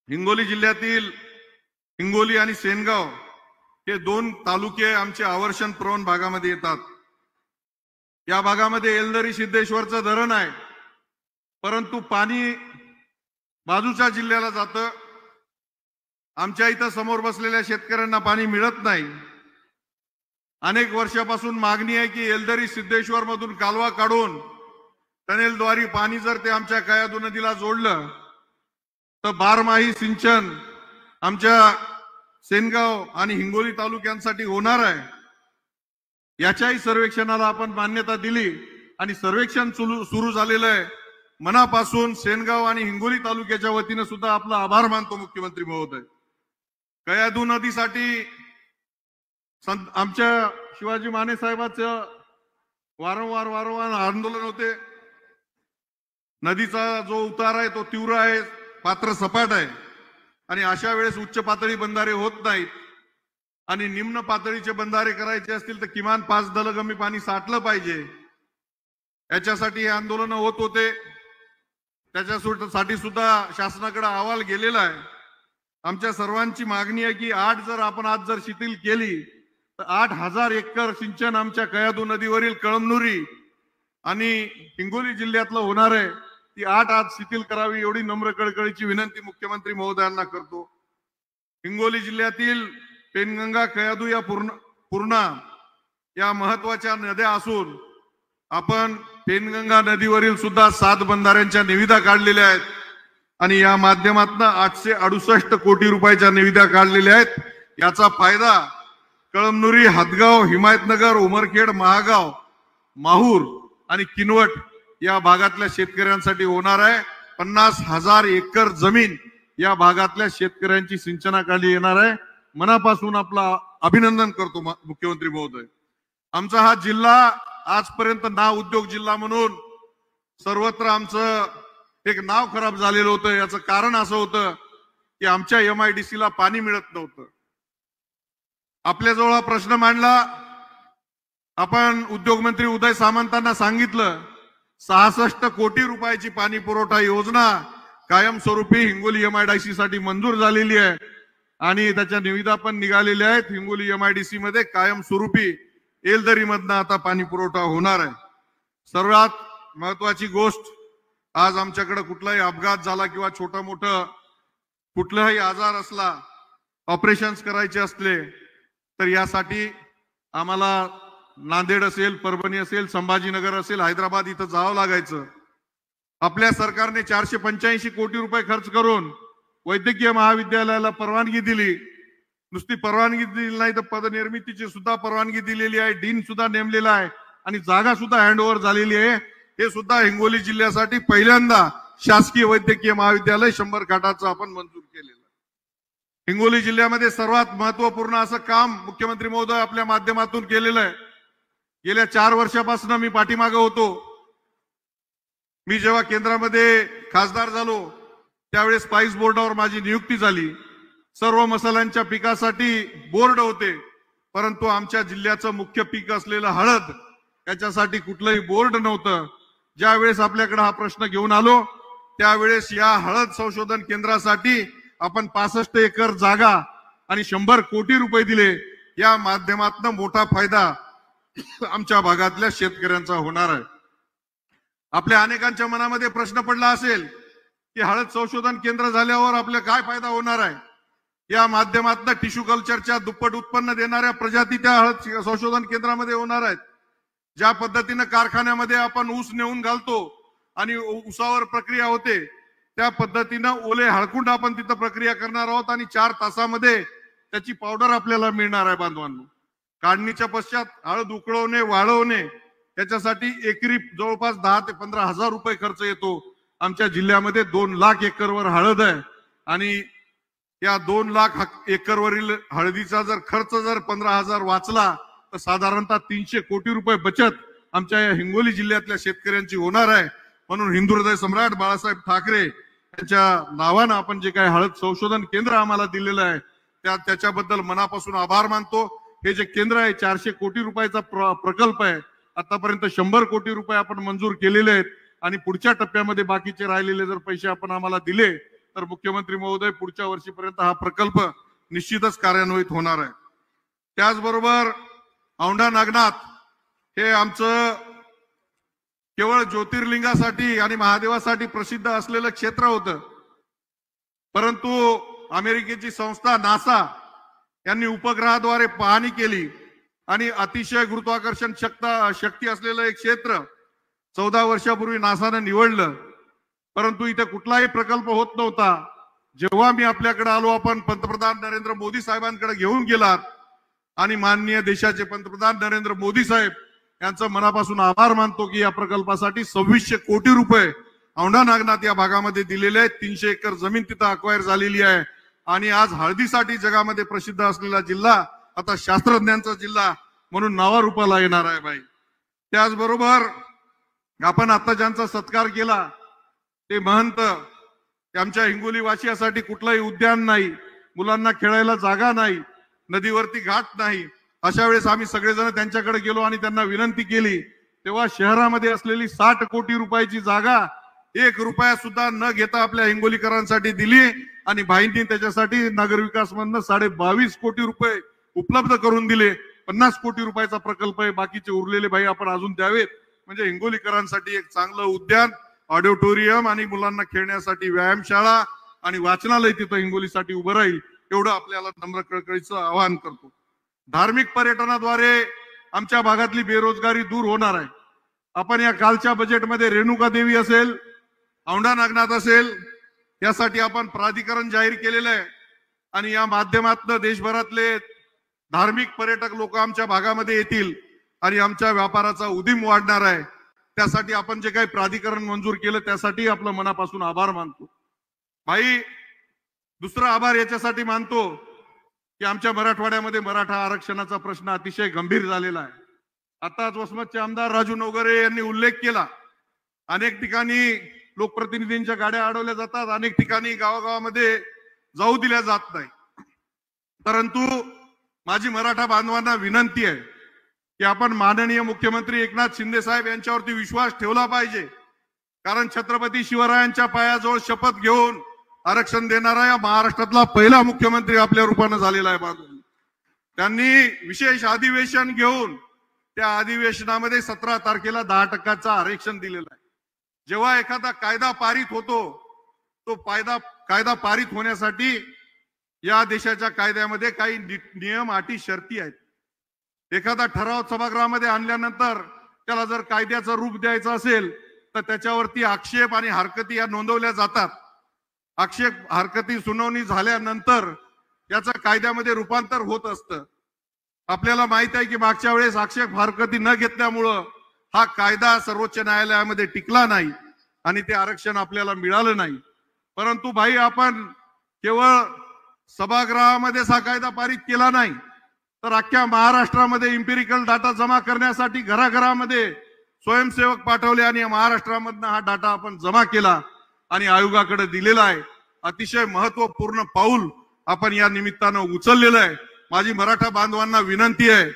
हिंगोली जिल्ह्यातील हिंगोली आणि सेनगाव हे 2 तालुके आमचे आवर्षण प्रवण भागामध्ये येतात. या भागामध्ये येलदरी सिद्धेश्वरचं धरण आहे, परंतु पाणी बाजूच्या जिल्ह्याला जातं. आमच्या इथं समोर बसलेल्या शेतकऱ्यांना पाणी मिळत नाही. अनेक वर्षापासून मागणी आहे की येलदरी सिद्धेश्वर मधून कालवा काढून टनेलद्वारे पाणी जर ते आमच्या कयाधू नदीला जोडलं तर बारमाही सिंचन आमच्या सेनगाव आणि हिंगोली तालुक्यांसाठी होणार आहे. याच्याही सर्वेक्षणाला आपण मान्यता दिली आणि सर्वेक्षण सुरू झालेलं आहे. मनापासून सेनगाव आणि हिंगोली तालुक्याच्या वतीने सुद्धा आपला आभार मानतो मुख्यमंत्री महोदय. कयाधू नदीसाठी आमच्या शिवाजी माने साहेबांचं वारंवार आंदोलन होते. नदीचा जो उतार आहे तो तीव्र आहे, पात्र सपाट आहे आणि अशा वेळेस उच्च पातळी बंधारे होत नाहीत आणि निम्न पातळीचे बंधारे करायचे असतील तर किमान 5 दलगमी पाणी साठलं पाहिजे. याच्यासाठी हे आंदोलन होत होते. त्याच्यासाठी सुद्धा शासनाकडे अहवाल गेलेला आहे. आमच्या सर्वांची मागणी आहे की जर आपण आज जर शिथिल केली तर 8,000 एकर सिंचन आमच्या कयाधू नदीवरील कळमनुरी आणि हिंगोली जिल्ह्यातलं होणार आहे. ती 8 आज शिथिल करावी एवढी नम्र कळकळीची विनंती मुख्यमंत्री महोदयांना करतो. हिंगोली जिल्ह्यातील पेनगंगा, कयाधू या पूर्णा या महत्वाच्या नद्या असून आपण पेनगंगा नदीवरील सुद्धा 7 बंधाऱ्यांच्या निविदा काढलेल्या आहेत आणि या माध्यमातून 868 कोटी रुपयाच्या निविदा काढलेल्या आहेत. याचा फायदा कळमनुरी, हदगाव, हिमायतनगर, उमरखेड, महागाव, माहूर आणि किनवट या भागातल्या शेतकऱ्यांसाठी होणार आहे. 50,000 एकर जमीन या भागातल्या शेतकऱ्यांची सिंचनाखाली येणार आहे. मनापासून आपला अभिनंदन करतो मुख्यमंत्री महोदय. आमचा हा जिल्हा आजपर्यंत नाव उद्योग जिल्हा म्हणून सर्वत्र आमचं एक नाव खराब झालेलं होतं. याचं कारण असं होतं की आमच्या MIDC ला पाणी मिळत नव्हतं. आपल्याजवळ हा प्रश्न मांडला. आपण उद्योगमंत्री उदय सामंतांना सांगितलं 66 कोटी रुपयाची पाणी पुरवठा योजना कायमस्वरूपी हिंगोली MIDC साठी मंजूर झालेली आहे आणि त्याच्या निविदा पण निघालेल्या आहेत. हिंगोली MIDC मध्ये कायमस्वरूपी येलदरी मधनं आता पाणी पुरवठा होणार आहे. सर्वात महत्वाची गोष्ट, आज आमच्याकडे कुठलाही अपघात झाला किंवा छोटा मोठा कुठलाही आजार असला, ऑपरेशन्स करायचे असले तर यासाठी आम्हाला नांदेड असेल, परभणी असेल, संभाजीनगर असेल, हैदराबाद इथं जावं लागायचं. आपल्या सरकारने 485 कोटी रुपये खर्च करून वैद्यकीय महाविद्यालयाला परवानगी दिली. नुसती परवानगी दिली नाही तर पदनिर्मितीची सुद्धा परवानगी दिलेली आहे. डीन सुद्धा नेमलेला आहे आणि जागा सुद्धा हँडओव्हर झालेली आहे. हे सुद्धा हिंगोली जिल्ह्यासाठी पहिल्यांदा शासकीय वैद्यकीय महाविद्यालय 100 खाटाचं आपण मंजूर केलेलं. हिंगोली जिल्ह्यामध्ये सर्वात महत्वपूर्ण असं काम मुख्यमंत्री महोदय आपल्या माध्यमातून केलेलं आहे. गेल्या 4 वर्षापासून मी पाठीमागे होतो. मी जेव्हा केंद्रामध्ये खासदार झालो त्यावेळेस स्पाइस बोर्डावर माझी नियुक्ती झाली. सर्व मसाल्यांच्या पिकासाठी बोर्ड होते, परंतु आमच्या जिल्ह्याचं मुख्य पीक असलेलं हळद याच्यासाठी कुठलंही बोर्ड नव्हतं. ज्यावेळेस आपल्याकडे हा प्रश्न घेऊन आलो त्यावेळेस या हळद संशोधन केंद्रासाठी आपण 65 एकर जागा आणि 100 कोटी रुपये दिले. या माध्यमातून मोठा फायदा आमच्या भागातल्या शेतकऱ्यांचा होणार आहे. आपल्या अनेकांच्या मनामध्ये प्रश्न पडला असेल की हळद संशोधन केंद्र झाल्यावर आपल्याला काय फायदा होणार आहे. या माध्यमातून टिश्यू कल्चरच्या दुप्पट उत्पन्न देणाऱ्या प्रजाती त्या हळद संशोधन केंद्रामध्ये होणार आहेत. ज्या पद्धतीने कारखान्यामध्ये आपण ऊस नेऊन घालतो आणि ऊसावर प्रक्रिया होते, त्या पद्धतीनं ओले हळकुंड आपण तिथं प्रक्रिया करणार आहोत आणि 4 तासामध्ये त्याची पावडर आपल्याला मिळणार आहे. बांधवांनो, काढणीच्या पश्चात हळद उकळवणे, वाळवणे त्याच्यासाठी एकरी जवळपास 10 ते 15 हजार रुपये खर्च येतो. आमच्या जिल्ह्यामध्ये 2 लाख एकरवर हळद आहे आणि या 2 लाख एकरवरील हळदीचा जर खर्च 15,000 वाचला तर साधारणतः 300 कोटी रुपये बचत आमच्या या हिंगोली जिल्ह्यातल्या शेतकऱ्यांची होणार आहे. म्हणून हिंदू हृदय सम्राट बाळासाहेब ठाकरे यांच्या नावानं आपण जे काही हळद संशोधन केंद्र आम्हाला दिलेलं आहे त्याच्याबद्दल मनापासून आभार मानतो. हे जे केंद्र आहे 400 कोटी रुपयाचा प्रकल्प आहे. आतापर्यंत 100 कोटी रुपये आपण मंजूर केलेले आहेत आणि पुढच्या टप्प्यामध्ये बाकीचे राहिलेले जर पैसे आपण आम्हाला दिले तर मुख्यमंत्री महोदय पुढच्या वर्षीपर्यंत हा प्रकल्प निश्चितच कार्यान्वित होणार आहे. त्याचबरोबर औंढा नागनाथ हे आमचं केवळ ज्योतिर्लिंगासाठी आणि महादेवासाठी प्रसिद्ध असलेलं क्षेत्र होतं, परंतु अमेरिकेची संस्था नासा यांनी उपग्रहाद्वारे पाहणी केली आणि अतिशय गुरुत्वाकर्षण शक्ती असलेलं एक क्षेत्र 14 वर्षापूर्वी नासाने निवडलं. परंतु इथे कुठलाही प्रकल्प होत नव्हता. जेव्हा मी आपल्याकडे आलो, आपण पंतप्रधान नरेंद्र मोदी साहेबांकडे घेऊन गेलात आणि माननीय देशाचे पंतप्रधान नरेंद्र मोदी साहेब यांचं मनापासून आभार मानतो की या प्रकल्पासाठी 2600 कोटी रुपये औंढा नागनाथ या भागामध्ये दिलेले आहेत. 300 एकर जमीन तिथं अक्वायर झालेली आहे आणि आज हळदीसाठी जगामध्ये प्रसिद्ध असलेला जिल्हा आता शास्त्रज्ञांचा जिल्हा म्हणून नावारूपाला येणार आहे बाई. त्याचबरोबर आपण आता ज्यांचा सत्कार केला ते महंत, आमच्या हिंगोली वासियासाठी कुठलंही उद्यान नाही, मुलांना खेळायला जागा नाही, नदीवरती घाट नाही. अशा वेळेस आम्ही सगळेजण त्यांच्याकडे गेलो आणि त्यांना विनंती केली. तेव्हा शहरामध्ये असलेली 60 कोटी रुपयाची जागा 1 रुपया सुद्धा न घेता आपल्या हिंगोलीकरांसाठी दिली आणि भाईंनी त्याच्यासाठी नगरविकास मधनं 22.5 कोटी रुपये उपलब्ध करून दिले. 50 कोटी रुपयाचा प्रकल्प आहे. बाकीचे उरलेले भाई आपण अजून द्यावेत म्हणजे हिंगोलीकरांसाठी एक चांगलं उद्यान, ऑडिटोरियम आणि मुलांना खेळण्यासाठी व्यायामशाळा आणि वाचनालय तिथं हिंगोलीसाठी उभं राहील एवढं आपल्याला नम्र कळकळीचं आवाहन करतो. धार्मिक पर्यटनाद्वारे आमच्या भागातली बेरोजगारी दूर होणार आहे. आपण या कालच्या बजेटमध्ये रेणुका देवी असेल, औंढा नागनाथ असेल यासाठी आपण प्राधिकरण जाहीर केलेलं आहे आणि या माध्यमातून देशभरातले धार्मिक पर्यटक लोक आमच्या भागामध्ये येतील आणि आमच्या व्यापाराचा उदीम वाढणार आहे. त्यासाठी आपण जे काही प्राधिकरण मंजूर केलं त्यासाठी आपलं मनापासून आभार मानतो. भाई, दुसरा आभार याच्यासाठी मानतो की आमच्या मराठवाड्यामध्ये मराठा आरक्षणाचा प्रश्न अतिशय गंभीर झालेला आहे. आताच वसमतचे आमदार राजू नवघरे यांनी उल्लेख केला, अनेक ठिकाणी लोकप्रतिनिधींच्या गाड्या अडवल्या जातात, अनेक ठिकाणी गावागावामध्ये जाऊ दिल्या जात नाही. परंतु माझी मराठा बांधवांना विनंती आहे की आपण माननीय मुख्यमंत्री एकनाथ शिंदे साहेब यांच्यावरती विश्वास ठेवला पाहिजे. कारण छत्रपती शिवरायांच्या पायाजवळ शपथ घेऊन आरक्षण देणारा या महाराष्ट्रातला पहिला मुख्यमंत्री आपल्या रूपानं झालेला आहे. बांधून त्यांनी विशेष अधिवेशन घेऊन त्या अधिवेशनामध्ये 17 तारखेला 10% आरक्षण दिलेलं आहे. जेव्हा एखादा कायदा पारित होतो तो कायदा पारित होण्यासाठी या देशाच्या कायद्यामध्ये काही नियम, अटी, शर्ती आहेत. एखादा ठराव सभागृहामध्ये आणल्यानंतर त्याला जर कायद्याचं रूप द्यायचं असेल तर त्याच्यावरती आक्षेप आणि हरकती या नोंदवल्या जातात. आक्षेप हरकती सुनावणी झाल्यानंतर याचं कायद्यामध्ये रूपांतर होत असतं. आपल्याला माहित आहे की मागच्या वेळेस आक्षेप हरकती न घेतल्यामुळं हा कायदा सर्वोच्च न्यायालयामध्ये टिकला नाही आणि ते आरक्षण आपल्याला मिळालं नाही. परंतु भाई, आपण केवळ सभागृहामध्येच हा कायदा पारित केला नाही तर अख्ख्या महाराष्ट्रामध्ये इम्पिरिकल डाटा जमा करण्यासाठी घराघरामध्ये स्वयंसेवक पाठवले आणि महाराष्ट्रामधनं हा डाटा आपण जमा केला आणि आयोगाकडे दिलेला आहे. अतिशय महत्वपूर्ण पाऊल आपण या निमित्तानं उचललेलं आहे. माझी मराठा बांधवांना विनंती आहे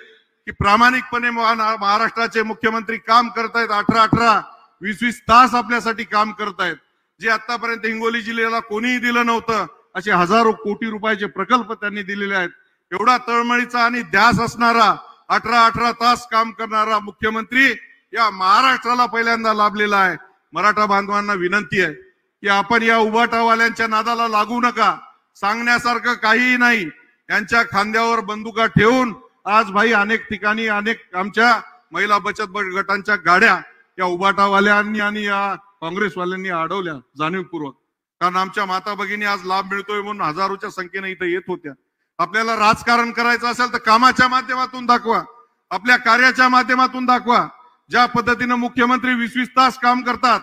की प्रामाणिकपणे महाराष्ट्राचे मुख्यमंत्री काम करतायत. 18-20 तास आपल्यासाठी काम करतायत. जे आतापर्यंत हिंगोली जिल्ह्याला कोणीही दिलं नव्हतं असे हजारो कोटी रुपयाचे प्रकल्प त्यांनी दिलेले आहेत. एवढा तळमळीचा आणि ध्यास असणारा 18 तास काम करणारा मुख्यमंत्री या महाराष्ट्राला पहिल्यांदा लाभलेला आहे. मराठा बांधवांना विनंती आहे की आपण या उबाटावाल्यांच्या नादाला लागू नका. सांगण्यासारखं काहीही नाही. यांच्या खांद्यावर बंदुका ठेवून आज भाई अनेक ठिकाणी अनेक आमच्या महिला बचत गटांच्या गाड्या या उबाटावाल्यांनी आणि या काँग्रेसवाल्यांनी अडवल्या जाणीवपूर्वक. कारण आमच्या माता भगिनी आज लाभ मिळतोय म्हणून हजारोच्या संख्येने इथं येत होत्या. आपल्याला राजकारण करायचं असेल तर कामाच्या माध्यमातून दाखवा, आपल्या कार्याच्या माध्यमातून दाखवा. ज्या पद्धतीनं मुख्यमंत्री 20 तास काम करतात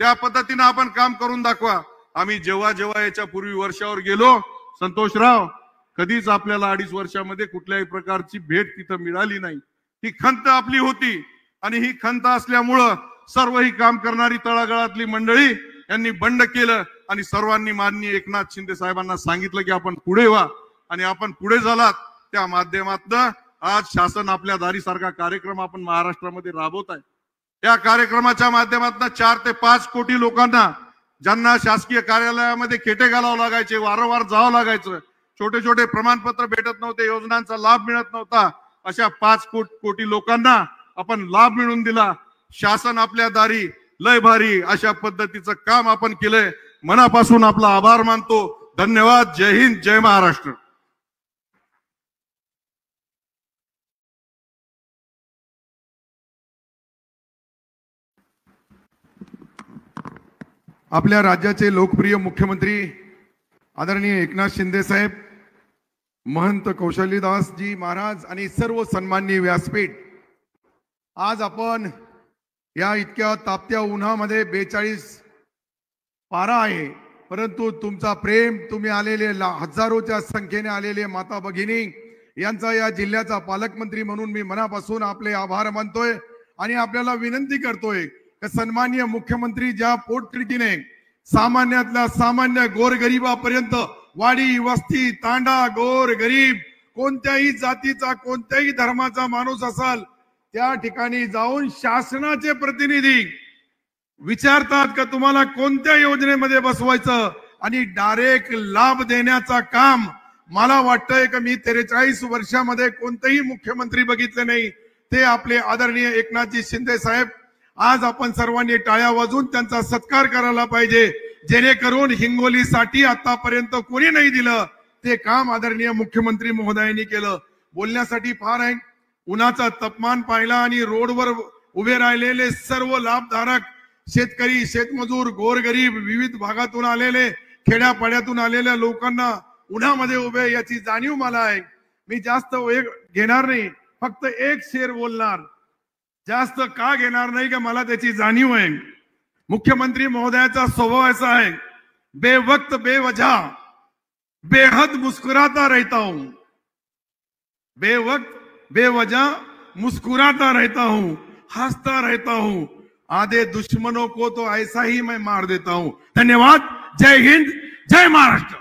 त्या पद्धतीनं आपण काम करून दाखवा. आम्ही जेव्हा जेव्हा याच्या पूर्वी वर्षावर गेलो संतोषराव, कधीच आपल्याला 2.5 वर्षामध्ये कुठल्याही प्रकारची भेट तिथं मिळाली नाही. ही खंत आपली होती आणि ही खंत असल्यामुळं सर्व ही काम करणारी तळागाळातली मंडळी यांनी बंड केलं आणि सर्वांनी माननीय एकनाथ शिंदे साहेबांना सांगितलं की आपण पुढे व्हा आणि आपण पुढे झालात. त्या माध्यमातून आज शासन आपल्या दारीसारखा कार्यक्रम आपण महाराष्ट्रामध्ये राबवत आहे. या कार्यक्रमाच्या माध्यमातून 4 ते 5 कोटी लोकांना ज्यांना शासकीय कार्यालयामध्ये खेटे घालावं लागायचे, वारंवार जावं लागायचं, छोटे छोटे प्रमाणपत्र भेटत नव्हते, योजनांचा लाभ मिळत नव्हता, अशा 5 कोटी लोकांना आपण लाभ मिळवून दिला. शासन आपल्या दारी लय भारी अशा पद्धतीचं काम आपण केलंय. मनापासून आपला आभार मानतो. धन्यवाद. जय हिंद, जय महाराष्ट्र. आपल्या राज्याचे लोकप्रिय मुख्यमंत्री आदरणीय एकनाथ शिंदे साहेब, महंत कौशल्यदासजी महाराज आणि सर्व सन्माननीय व्यासपीठ, आज आपण या इतक्या तापत्या उन्हामध्ये 42 पारा आहे, परंतु तुमचा प्रेम, तुम्ही आलेले हजारोच्या संख्येने आलेले माता भगिनी यांचा या जिल्ह्याचा पालकमंत्री म्हणून मी मनापासून आपले आभार मानतोय आणि आपल्याला विनंती करतोय की सन्माननीय मुख्यमंत्री ज्या पोटतिडकीने सामान्यातल्या सामान्य गोरगरिबापर्यंत वाडी वस्ती तांडा गोर गरीब कोणत्याही जातीचा कोणत्याही धर्माचा माणूस असाल त्या ठिकाणी जाऊन शासनाचे प्रतिनिधी विचारतात का तुम्हाला कोणत्या योजनेमध्ये बसवायचं आणि डायरेक्ट लाभ देण्याचा काम मला वाटतंय की मी 43 वर्षामध्ये कोणतेही मुख्यमंत्री बघितले नाही. ते आपले आदरणीय एकनाथजी शिंदे साहेब. आज आपण सर्वांनी टाळ्या वाजवून त्यांचा सत्कार करायला पाहिजे, जेणेकरून हिंगोलीसाठी आतापर्यंत कोणी नाही दिलं ते काम आदरणीय मुख्यमंत्री महोदयांनी केलं. बोलण्यासाठी फार आहे. उन्हाचा तापमान पाहिला आणि रोडवर उभे राहिलेले सर्व लाभधारक शेतकरी, शेतमजूर, गोरगरीब, विविध भागातून आलेले, खेड्यापाड्यातून आलेल्या लोकांना उन्हामध्ये उभे याची जाणीव मला आहे. मी जास्त वेळ घेणार नाही, फक्त एक शेर बोलणार. जास्त का घेणार नाही का मला त्याची जाणीव आहे. मुख्यमंत्री महोदयाचा स्वभाव असा आहे, बेवक्त बेवजह बेहद मुस्कुराता रहता हूं, बेवक्त बेवजह मुस्कुराता रहता हूं, हंसता रहता हूं, आधे दुश्मनों को तो ऐसा ही मैं मार देता हूं. धन्यवाद. जय हिंद, जय महाराष्ट्र.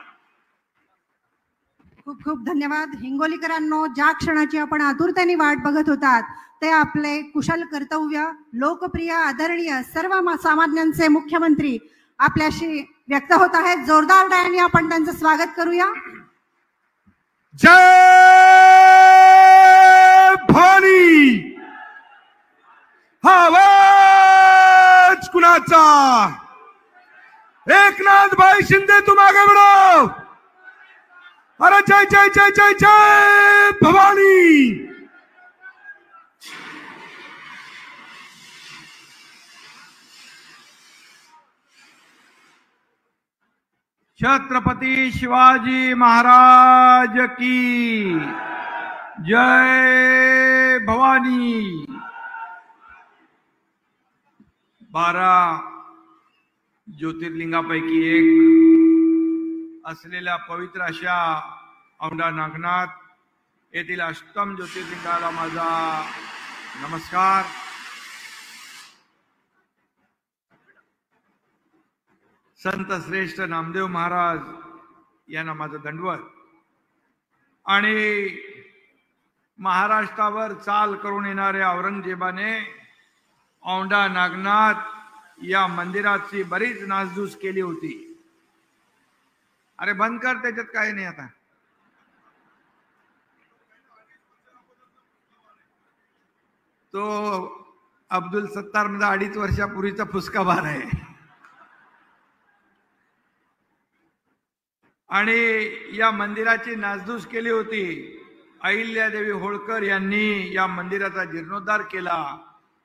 खूप खूप धन्यवाद. हिंगोलीकरांनो, ज्या क्षणाची आपण आतुरतेने वाट बघत होतात ते आपले कुशल कर्तव्य, लोकप्रिय आदरणीय सर्व सामान्यांचे मुख्यमंत्री आपल्याशी व्यक्त होत आहेत. जोरदार टाळ्यांनी आपण त्यांचं स्वागत करूया. जय भवानी. हा आवाज कुणाचा? एकनाथ भाई शिंदे, तुम आगे बढ़ो. अरे जय जय जय जय जय भवानी. छत्रपती शिवाजी महाराज की जय भवानी. 12 ज्योतिर्लिंगापैकी एक असलेल्या पवित्र अशा औंढा नागनाथ येथील अष्टम ज्योतिर्लिंगाला माझा नमस्कार. संत श्रेष्ठ नामदेव महाराज यांना माझं दंडवत. आणि महाराष्ट्रावर चाल करून येणाऱ्या औरंगजेबाने औंढा नागनाथ या मंदिराची बरीच नासधूस केली होती. अरे बंद कर, त्याच्यात काही नाही आता. तो अब्दुल सत्तार मध्ये 2.5 वर्षापूर्वीचा फुसका भार आहे. आणि या मंदिराची नासधूस केली होती. अहिल्यादेवी होळकर यांनी या मंदिराचा जीर्णोद्धार केला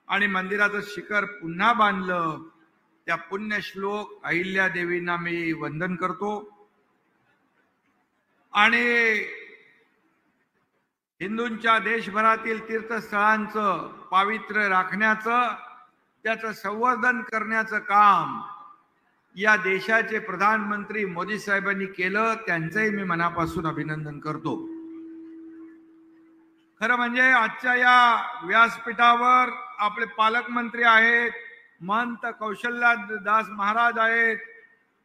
आणि मंदिराचं शिखर पुन्हा बांधलं. त्या पुण्यश्लोक अहिल्यादेवींना मी वंदन करतो. आणि हिंदूंच्या देशभरातील तीर्थस्थळांचं पावित्र्य राखण्याचं, त्याचं संवर्धन करण्याचं काम या देशाचे प्रधानमंत्री मोदी साहेबांनी केलं. त्यांचंही मी मनापासून अभिनंदन करतो. खरं म्हणजे आजच्या या व्यासपीठावर आपले पालकमंत्री आहेत, महंत कौशल्यादास महाराज आहेत,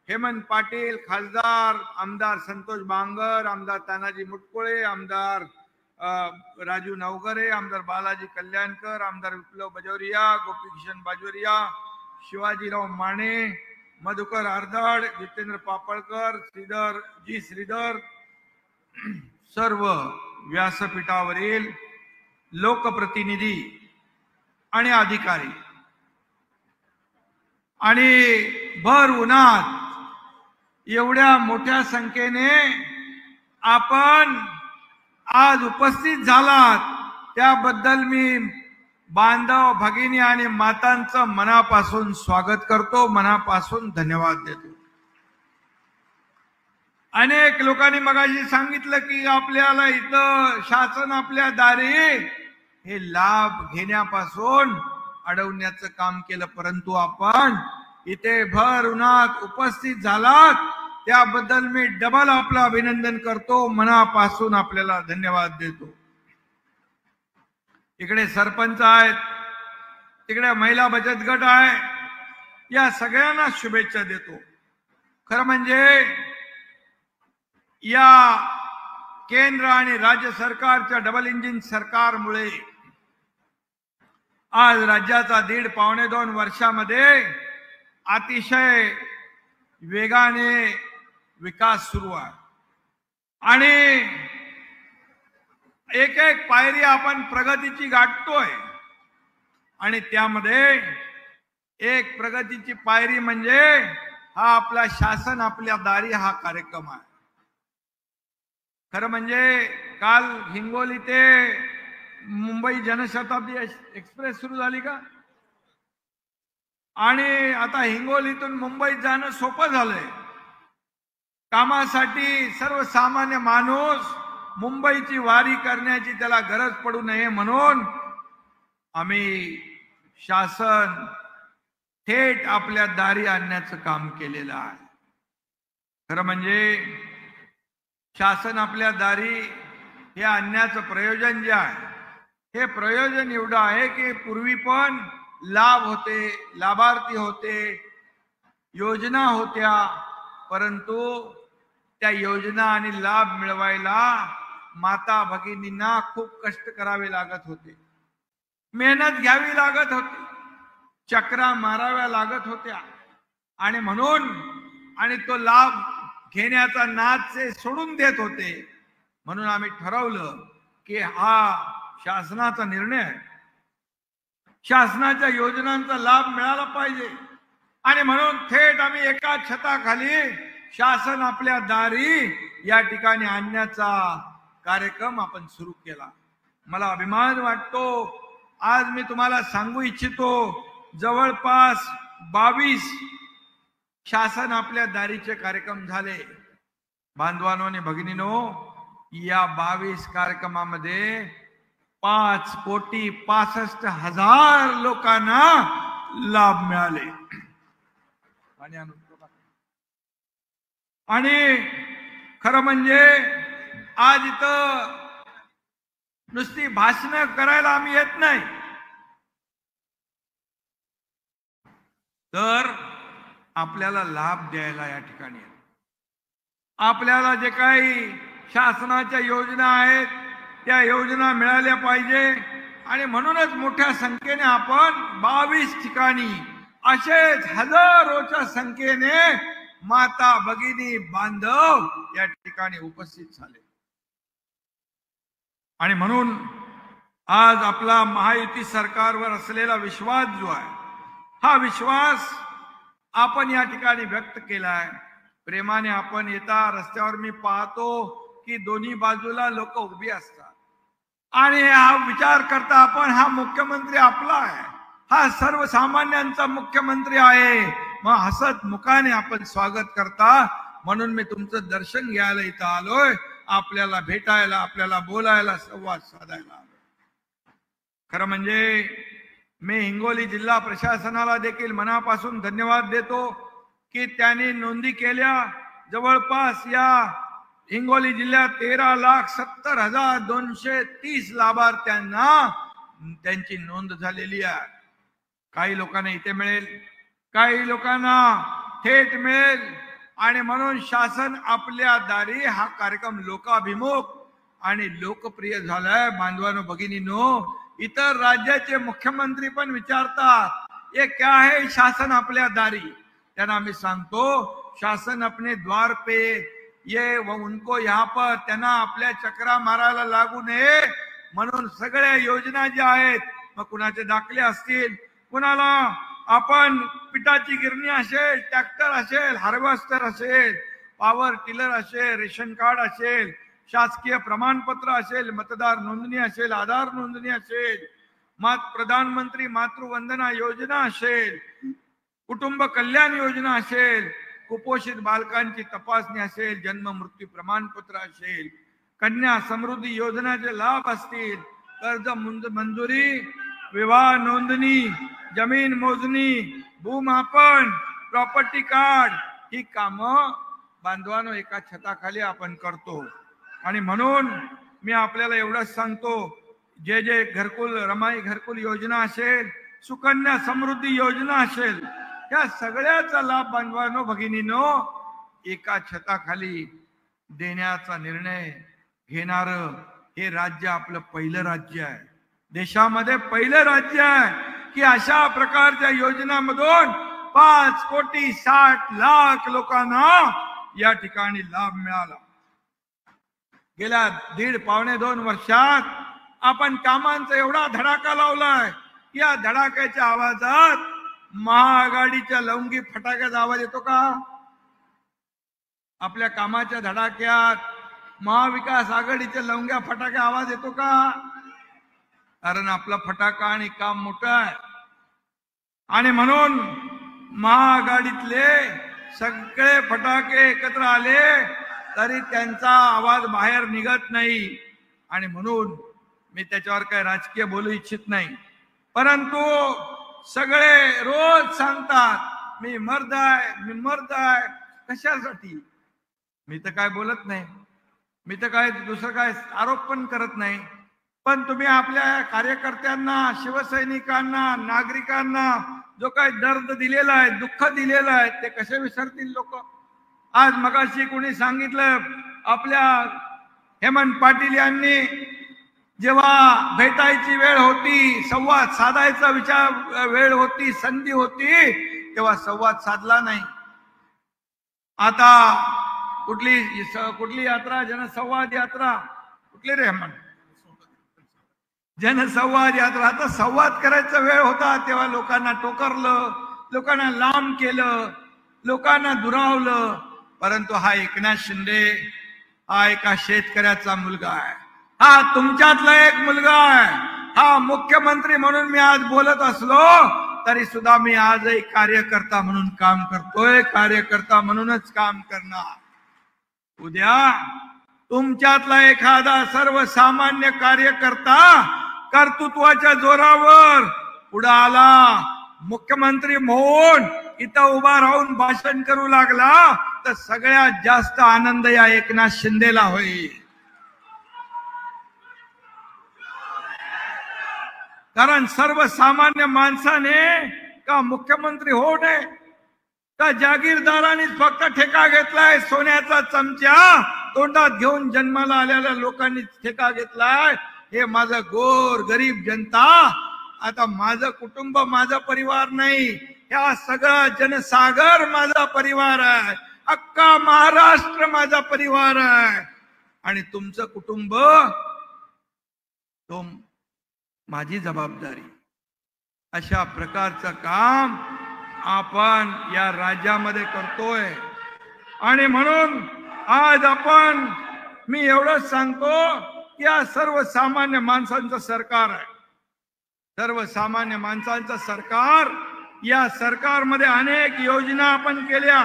हेमंत पाटील खासदार, आमदार संतोष बांगर, आमदार तानाजी मुटकुळे, आमदार राजू नवघरे, आमदार बालाजी कल्याणकर, आमदार विप्लव बाजोरिया, गोपीकिशन बाजोरिया, शिवाजीराव माने, मधुकर आर्दड, जितेंद्र पापळकर, श्रीधर, सर्व व्यासपीठावरील लोकप्रतिनिधी आणि अधिकारी, आणि भर उन्हात एवढ्या मोठ्या संख्येने आपण आज उपस्थित झालात, त्याबद्दल मी बांधव भगिनी आणि मातांचं मनापासून स्वागत करतो, मनापासून धन्यवाद देतो. अनेक लोकांनी मगाशी सांगितलं की आपल्याला इथं शासन आपल्या दारी हे लाभ घेण्यापासून अडवण्याचं काम केलं, परंतु आपण इथे भर उन्हात उपस्थित झालात त्याबद्दल मी डबल आपलं अभिनंदन करतो, मनापासून आपल्याला धन्यवाद देतो. इकडे सरपंच आहेत, तिकडे महिला बचत गट आहे, या सगळ्यांना शुभेच्छा देतो. खरं म्हणजे या केंद्र आणि राज्य सरकारच्या डबल इंजिन सरकारमुळे आज राज्याचा 1.5-2 वर्षामध्ये अतिशय वेगाने विकास सुरू आहे. आणि एक एक पायरी आपण प्रगतीची गाठतोय. आणि त्यामध्ये एक प्रगतीची पायरी म्हणजे हा आपला शासन आपल्या दारी हा कार्यक्रम आहे. खरं म्हणजे काल हिंगोली ते मुंबई जनशताब्दी एक्सप्रेस सुरू झाली का, आणि आता हिंगोलीतून मुंबईत जाणं सोपं झालंय. कामासाठी सर्वसामान्य माणूस मुंबईची वारी करण्याची त्याला गरज पडू नये म्हणून आम्ही शासन थेट आपल्या दारी आणण्याचं काम केलेलं आहे. खरं म्हणजे शासन आपल्या दारी हे आणण्याचं प्रयोजन जे आहे, हे प्रयोजन एवढं आहे की पूर्वी पण लाभ होते, लाभार्थी होते, योजना होत्या, परंतु त्या योजना आणि लाभ मिळवायला माता भगिनींना खूप कष्ट करावे लागत होते, मेहनत घ्यावी लागत होती, चक्रा माराव्या लागत होत्या. आणि म्हणून आणि तो लाभ घेण्याचा नाद ते सोडून देत होते. म्हणून आम्ही ठरवलं की हा शासनाचा निर्णय आहे, शासनाच्या योजनांचा लाभ मिळाला पाहिजे. आणि म्हणून थेट आम्ही एका छताखाली शासन आपल्या दारी या ठिकाणी आणण्याचा कार्यक्रम आपण सुरू केला. मला अभिमान वाटतो. आज मी तुम्हाला सांगू इच्छितो, जवळपास 22 शासन आपल्या दारीचे कार्यक्रम झाले. बांधवांनो आणि भगिनींनो, या 22 कार्यक्रमामध्ये 5,65,00,000 लोकांना लाभ मिळाले. आणि खरं म्हणजे आज इथं नुसती भाषणं करायला आम्ही येत नाही, तर आपल्याला लाभ द्यायला या ठिकाणी. आपल्याला जे काही शासनाच्या योजना आहेत त्या योजना मिळाल्या पाहिजे आणि म्हणूनच मोठ्या संख्येने आपण 22 ठिकाणी असेच हजारोच्या संख्येने माता भगिनी बांधव या ठिकाणी उपस्थित झाले आणि म्हणून आज आपला महायुती सरकारवर असलेला विश्वास जो आहे हा विश्वास आपण या ठिकाणी व्यक्त केला आहे. प्रेमाने आपण येता रस्त्यावर मी पाहतो की दोन्ही बाजूला लोक उभी असतात आणि हा विचार करता आपण हा मुख्यमंत्री आपला आहे, हा सर्वसामान्यांचा मुख्यमंत्री आहे, मग हसत मुखाने आपण स्वागत करता. म्हणून मी तुमचं दर्शन घ्यायला इथं आलोय, आपल्याला भेटायला, आपल्याला बोलायला, संवाद साधायला आलोय. खरं म्हणजे मी हिंगोली जिल्हा प्रशासनाला देखील मनापासून धन्यवाद देतो की त्यांनी नोंदी केल्या. जवळपास या हिंगोली जिल्ह्यात 13,70,230 लाभार्थ्यांना त्यांची नोंद झालेली आहे. काही लोकांना इथे मिळेल, काही लोकांना थेट मिळेल आणि म्हणून शासन आपल्या दारी हा कार्यक्रम लोकाभिमुख आणि लोकप्रिय झालाय. बांधवांनो भगिनींनो, इतर राज्याचे मुख्यमंत्री पण विचारतात ये क्या है शासन आपल्या दारी. त्यांना मी सांगतो शासन अपने द्वार पे ये वो उनको यहाँ पर त्यांना आपल्या चक्रा मारायला लागू नये म्हणून सगळ्या योजना ज्या आहेत, मग कुणाचे दाखले असतील, कुणाला आपण पिठाची गिरणी असेल, ट्रॅक्टर असेल, हार्वेस्टर असेल, पॉवर टिलर असेल, रेशन कार्ड असेल, शासकीय प्रमाणपत्र असेल, मतदार नोंदणी असेल, आधार नोंदणी असेल, प्रधानमंत्री मातृवंदना योजना असेल, कुटुंब कल्याण योजना असेल, कुपोषित बालकांची तपासणी असेल, जन्म मृत्यू प्रमाणपत्र असेल, कन्या समृद्धी योजनेचे लाभ असतील, कर्ज मंजुरी, विवाह नोंदणी, जमीन मोजणी, भूमापन, प्रॉपर्टी कार्ड, ही कामं बांधवांनो एका छताखाली आपण करतो. आणि म्हणून मी आपल्याला एवढंच सांगतो, जे जे घरकुल, रमाई घरकुल योजना असेल, सुकन्या समृद्धी योजना असेल, या सगळ्याचा लाभ बांधवांनो भगिनींनो एका छताखाली देण्याचा निर्णय घेणार हे राज्य आपलं पहिलं राज्य आहे. देशामध्ये पहिलं राज्य आहे की अशा प्रकारच्या योजनांमधून 5,60,00,000 लोकांना या ठिकाणी लाभ मिळाला. गेल्या 1.5-2 वर्षात आपण कामांचा एवढा धडाका लावलाय की या धडाक्याच्या आवाजात महाआघाडीच्या लवंगी फटाक्याचा आवाज येतो का? आपल्या कामाच्या धडाक्यात महाविकास आघाडीच्या लवंग्या फटाक्या आवाज येतो का? कारण आपला फटाका आणि काम मोठं आहे आणि म्हणून महाआघाडीतले सगळे फटाके एकत्र आले तरी त्यांचा आवाज बाहेर निघत नाही आणि म्हणून मी त्याच्यावर काही राजकीय बोलू इच्छित नाही. परंतु सगळे रोज सांगतात मी मर्द आहे, मी मर्द आहे. कशासाठी? मी तर काय बोलत नाही, मी तर काय दुसरं काय आरोप पण करत नाही. पण तुम्ही आपल्या कार्यकर्त्यांना, शिवसैनिकांना, नागरिकांना जो काही दर्द दिलेला आहे, दुःख दिलेलं आहे, ते कसे विसरतील लोक? आज मगाशी कोणी सांगितलं, आपल्या हेमंत पाटील यांनी जेव्हा भेटायची वेळ होती, संवाद साधायचा वेळ होती, संधी होती, तेव्हा संवाद साधला नाही. आता कुठली यात्रा, जनसंवाद यात्रा कुठली रे हेमंत? जनसंवाद यात्रा. आता संवाद करायचा वेळ होता तेव्हा लोकांना टोकरलं, लोकांना लांब केलं, लोकांना दुरावलं. परंतु हा एकनाथ शिंदे हा एका शेतकऱ्याचा मुलगा आहे, हा तुमच्यातला एक मुलगा आहे. हा मुख्यमंत्री म्हणून मी आज बोलत असलो तरी सुद्धा मी आजही कार्यकर्ता म्हणून काम करतोय, कार्यकर्ता म्हणूनच काम करणार. उद्या तुमच्यातला एखादा सर्वसामान्य कार्यकर्ता कर्तृत्वाच्या जोरावर पुढे आला, मुख्यमंत्री होऊन इथं उभा राहून भाषण करू लागला तर सगळ्यात जास्त आनंद या एकनाथ शिंदेला होईल. कारण सर्वसामान्य माणसाने का मुख्यमंत्री होऊ नये? का जागीरदारांनीच फक्त ठेका घेतलाय? सोन्याचा चमचा तोंडात घेऊन जन्माला आलेल्या लोकांनी ठेका घेतलाय? हे माझं गोर गरीब जनता, आता माझं कुटुंब माझा परिवार नाही, ह्या सगळा जनसागर माझा परिवार आहे, अख्खा महाराष्ट्र माझा परिवार आहे, आणि तुमचं कुटुंब तो माझी जबाबदारी. अशा प्रकारचं काम आपण या राज्यामध्ये करतोय. आणि म्हणून आज आपण, मी एवढंच सांगतो, या सर्वसामान्य माणसांचं सरकार आहे. सर्वसामान्य माणसांचं सरकार. या सरकारमध्ये अनेक योजना आपण केल्या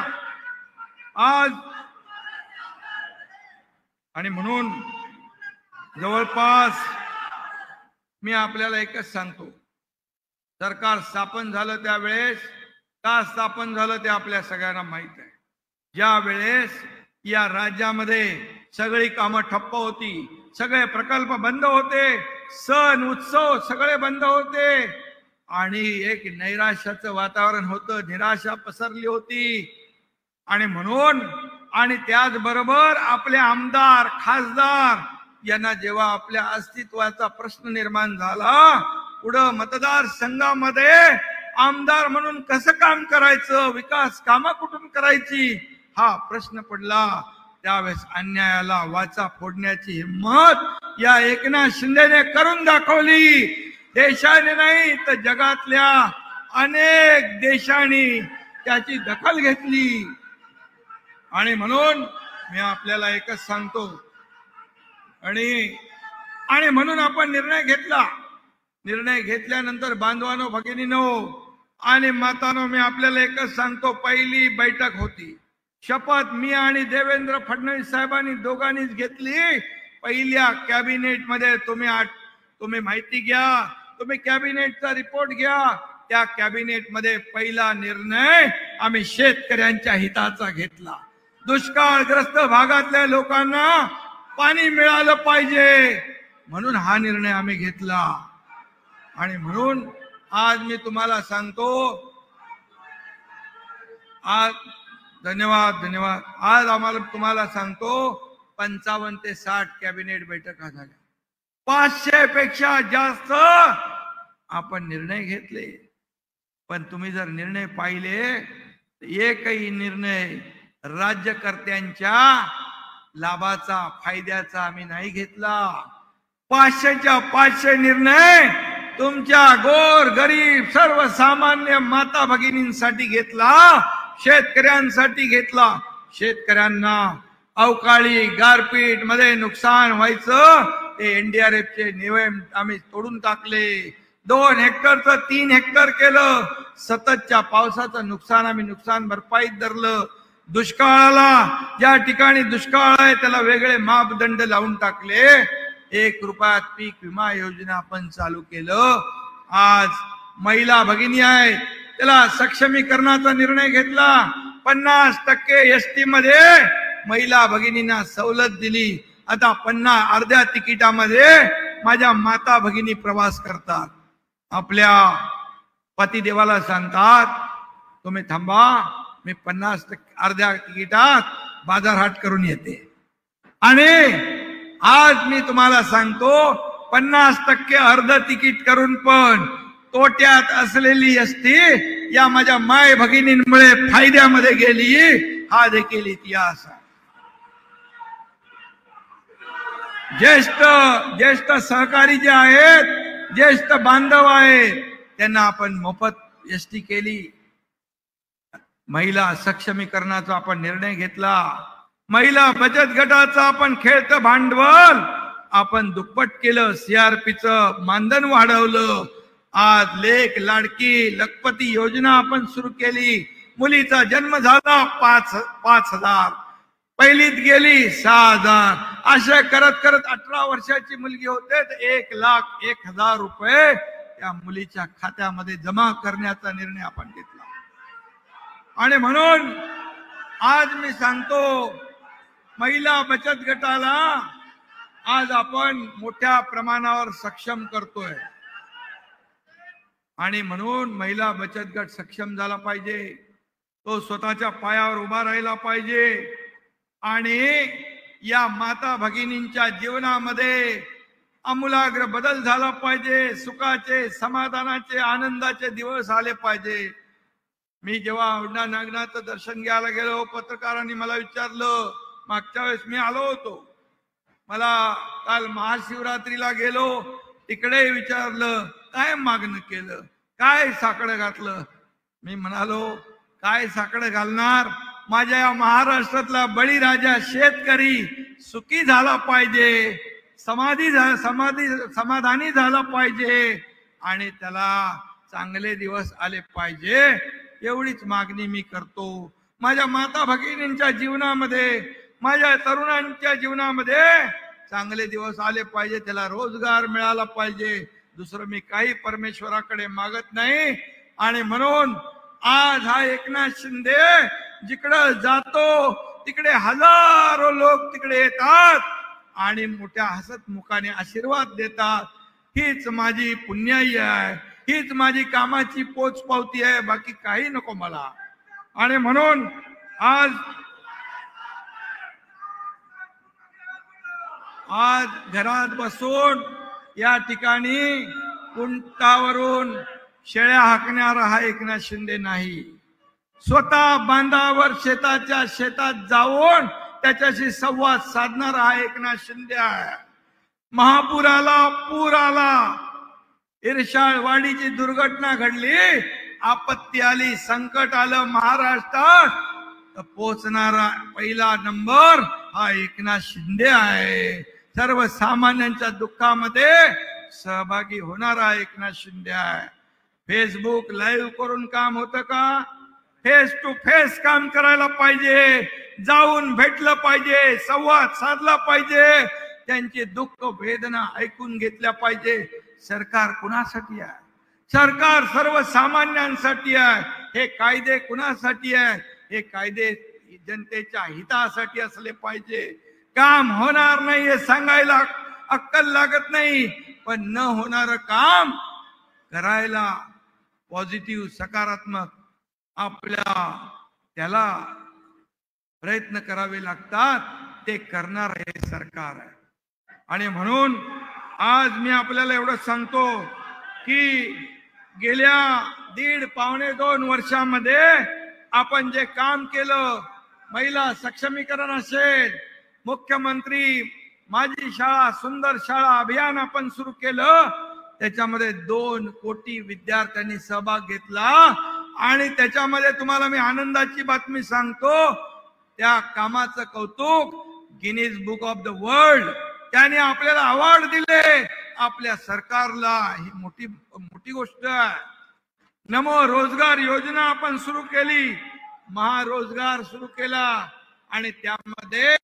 आज. आणि म्हणून जवळपास मी आपल्याला एकच सांगतो, सरकार स्थापन झालं त्यावेळेस, का स्थापन झालं ते आपल्या सगळ्यांना माहित आहे. ज्या वेळेस या राज्यामध्ये सगळी कामं ठप्प होती, सगळे प्रकल्प बंद होते, सण उत्सव सगळे बंद होते, आणि एक नैराश्याचं वातावरण होतं, निराशा पसरली होती. आणि म्हणून, आणि त्याचबरोबर आपले आमदार खासदार यांना जेव्हा आपल्या अस्तित्वाचा प्रश्न निर्माण झाला, पुढं मतदारसंघामध्ये आमदार म्हणून कसं काम करायचं, विकास कामं कुठून करायची, हा प्रश्न पडला. त्यावेळेस अन्यायाला वाचा फोडण्याची हिम्मत या एकनाथ शिंदेने करून दाखवली. देशाने नाही तर जगातल्या अनेक देशांनी त्याची दखल घेतली. आणि म्हणून मी आपल्याला एकच सांगतो, आणि म्हणून आपण निर्णय घेतला. निर्णय घेतल्यानंतर बांधवानो, भगिनीनो आणि मातानो, मी आपल्याला एकच सांगतो, पहिली बैठक होती. शपथ मी आणि देवेंद्र फडणवीस साहेबांनी दोघांनीच घेतली. पहिल्या कॅबिनेट मध्ये तुम्ही माहिती घ्या, तुम्ही कॅबिनेटचा रिपोर्ट घ्या. त्या कॅबिनेट मध्ये पहिला निर्णय आम्ही शेतकऱ्यांच्या हिताचा घेतला. दुष्काळग्रस्त भागातल्या लोकांना पाणी मिळालं पाहिजे म्हणून हा निर्णय आम्ही घेतला. आणि म्हणून आज मी तुम्हाला सांगतो, आज धन्यवाद. आज आम्हाला तुम्हाला सांगतो 55 ते 60 कॅबिनेट बैठका झाल्या. 500 पेक्षा जास्त आपण निर्णय घेतले. पण तुम्ही जर निर्णय पाहिले, एकही निर्णय राज्यकर्त्यांच्या लाभाचा, फायद्याचा आम्ही नाही घेतला. 500च्या 500 निर्णय तुमच्या गोर गरीब सर्वसामान्य माता भगिनींसाठी घेतला, शेतकऱ्यांसाठी घेतला. शेतकऱ्यांना अवकाळी गारपीट मध्ये नुकसान व्हायचं, ते एनडीआरएफचे नियम आम्ही तोडून टाकले. 2 हेक्टरचं 3 हेक्टर केलं. सततच्या पावसाचं नुकसान आम्ही नुकसान भरपाईत धरलं. दुष्काळाला, ज्या ठिकाणी दुष्काळ आहे त्याला वेगळे मापदंड लावून टाकले. 1 रुपयात पीक विमा योजना आपण चालू केलं. आज महिला भगिनी आहेत, त्याला सक्षमीकरणाचा निर्णय घेतला. 50% एसटी मध्ये महिला भगिनींना सवलत दिली. आता अर्ध्या तिकिटामध्ये माझ्या माता भगिनी प्रवास करतात. आपल्या पतिदेवाला सांगतात, तुम्ही थांबा, मी 50% अर्ध्या तिकिटात बाजारहाट करून येते. आणि आज मी तुम्हाला सांगतो, 50% अर्ध तिकीट करून पण तोट्यात असलेली एसटी या माझ्या माय भगिनींमुळे फायद्यामध्ये गेली. हा देखील इतिहास आहे. ज्येष्ठ सहकारी जे आहेत, ज्येष्ठ बांधव आहेत, त्यांना आपण मोफत एसटी केली. महिला सक्षमीकरणाचा आपण निर्णय घेतला. महिला बचत गटाचा आपण खेळतं भांडवल आपण दुप्पट केलं. सीआरपीचं मानधन वाढवलं. आज लेक लाडकी लखपती योजना आपण सुरू केली. मुलीचा जन्म झाला 5,000, पहिलीत गेली 6,000, अशा करत करत 18 वर्षाची मुलगी होते तर 1,01,000 रुपये त्या मुलीच्या खात्यामध्ये जमा करण्याचा निर्णय आपण घेतला. आणि म्हणून आज मी सांगतो, महिला बचत गटाला आज आपण मोठ्या प्रमाणावर सक्षम करतोय. आणि म्हणून महिला बचत गट सक्षम झाला पाहिजे. तो स्वतःच्या पायावर उभा राहिला पाहिजे आणि या माता भगिनींच्या जीवनामध्ये आमूलाग्र बदल झाला पाहिजे. सुखाचे, समाधानाचे, आनंदाचे दिवस आले पाहिजे. मी जेव्हा औंढा नागनाथचं दर्शन घ्यायला गेलो, पत्रकारांनी मला विचारलं, मागच्या वेळेस मी आलो होतो, मला काल महाशिवरात्रीला गेलो तिकडे विचारलं काय मागणं केलं, काय साकडं घातलं. मी म्हणालो काय साकडं घालणार, माझ्या या महाराष्ट्रातला बळीराजा शेतकरी सुखी झाला पाहिजे, समाधानी झाला पाहिजे आणि त्याला चांगले दिवस आले पाहिजे, एवढीच मागणी मी करतो. माझ्या माता भगिनींच्या जीवनामध्ये, माझ्या तरुणांच्या जीवनामध्ये चांगले दिवस आले पाहिजे, त्याला रोजगार मिळाला पाहिजे. दुसरं मी काही परमेश्वराकडे मागत नाही. आणि म्हणून आज हा एकनाथ शिंदे जिकडे जातो तिकडे हजारो लोक तिकडे येतात आणि मोठ्या हसत मुखाने आशीर्वाद देतात. हीच माझी पुण्याई आहे, हीच माझी कामाची पोचपावती आहे, बाकी काही नको मला. आणि म्हणून आज घरात बसून या ठिकाणी कुंटावरून शेळ्या हाकणारा हा एकनाथ शिंदे नाही. स्वतः बांधावर शेताच्या शेतात जाऊन त्याच्याशी संवाद साधणारा हा एकनाथ शिंदे आहे. महापूर आला, पूर आला, इरशाळवाडीची दुर्घटना घडली, आपत्ती आली, संकट आलं महाराष्ट्रात, तर पोचणारा पहिला नंबर हा एकनाथ शिंदे आहे. सर्वसामान्यांच्या दुःखामध्ये सहभागी होणारा एकनाथ शिंदे आहे. फेसबुक लाईव्ह करून काम होतं का? फेस टू फेस काम करायला पाहिजे, जाऊन भेटलं पाहिजे, संवाद साधला पाहिजे, त्यांचे दुःख वेदना ऐकून घेतल्या पाहिजे. सरकार कुणासाठी आहे? सरकार सर्वसामान्यांसाठी आहे. हे कायदे कुणासाठी आहे? हे कायदे जनतेच्या हितासाठी असले पाहिजे. काम होणार नाही हे सांगायला अक्कल लागत नाही, पण न होणारं काम करायला पॉझिटिव्ह, सकारात्मक आपल्या त्याला प्रयत्न करावे लागतात. ते करणार हे सरकार आहे. आणि म्हणून आज मी आपल्याला एवढं सांगतो की गेल्या 1.5-2 वर्षामध्ये आपण जे काम केलं, महिला सक्षमीकरण असेल, मुख्यमंत्री माझी शाळा सुंदर शाळा अभियान आपण सुरू केलं, त्याच्यामध्ये 2 कोटी विद्यार्थ्यांनी सहभाग घेतला. आणि त्याच्यामध्ये तुम्हाला मी आनंदाची बातमी सांगतो, त्या कामाचं कौतुक Guinness book of the world त्याने आपल्याला अवॉर्ड दिले. आपल्या सरकारला ही मोठी गोष्ट आहे. नमो रोजगार योजना आपण सुरू केली, महारोजगार सुरू केला आणि त्यामध्ये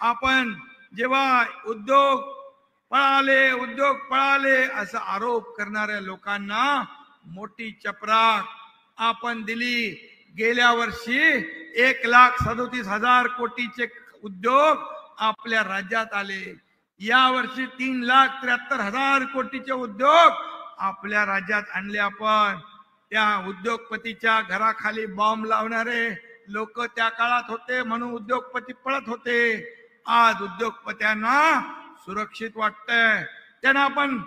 आपण जेव्हा उद्योग पळाले असा आरोप करणाऱ्या लोकांना मोठी चपराक आपण दिली. गेल्या वर्षी 1,37,000 कोटीचे उद्योग आपल्या राज्यात आले. या वर्षी 3,73,000 कोटीचे उद्योग आपल्या राज्यात आणले आपण. त्या उद्योगपतीच्या घराखाली बॉम्ब लावणारे लोक त्या काळात होते म्हणून उद्योगपती पळत होते. आज उद्योगपत्यांना सुरक्षित वाटतंय, त्यांना आपण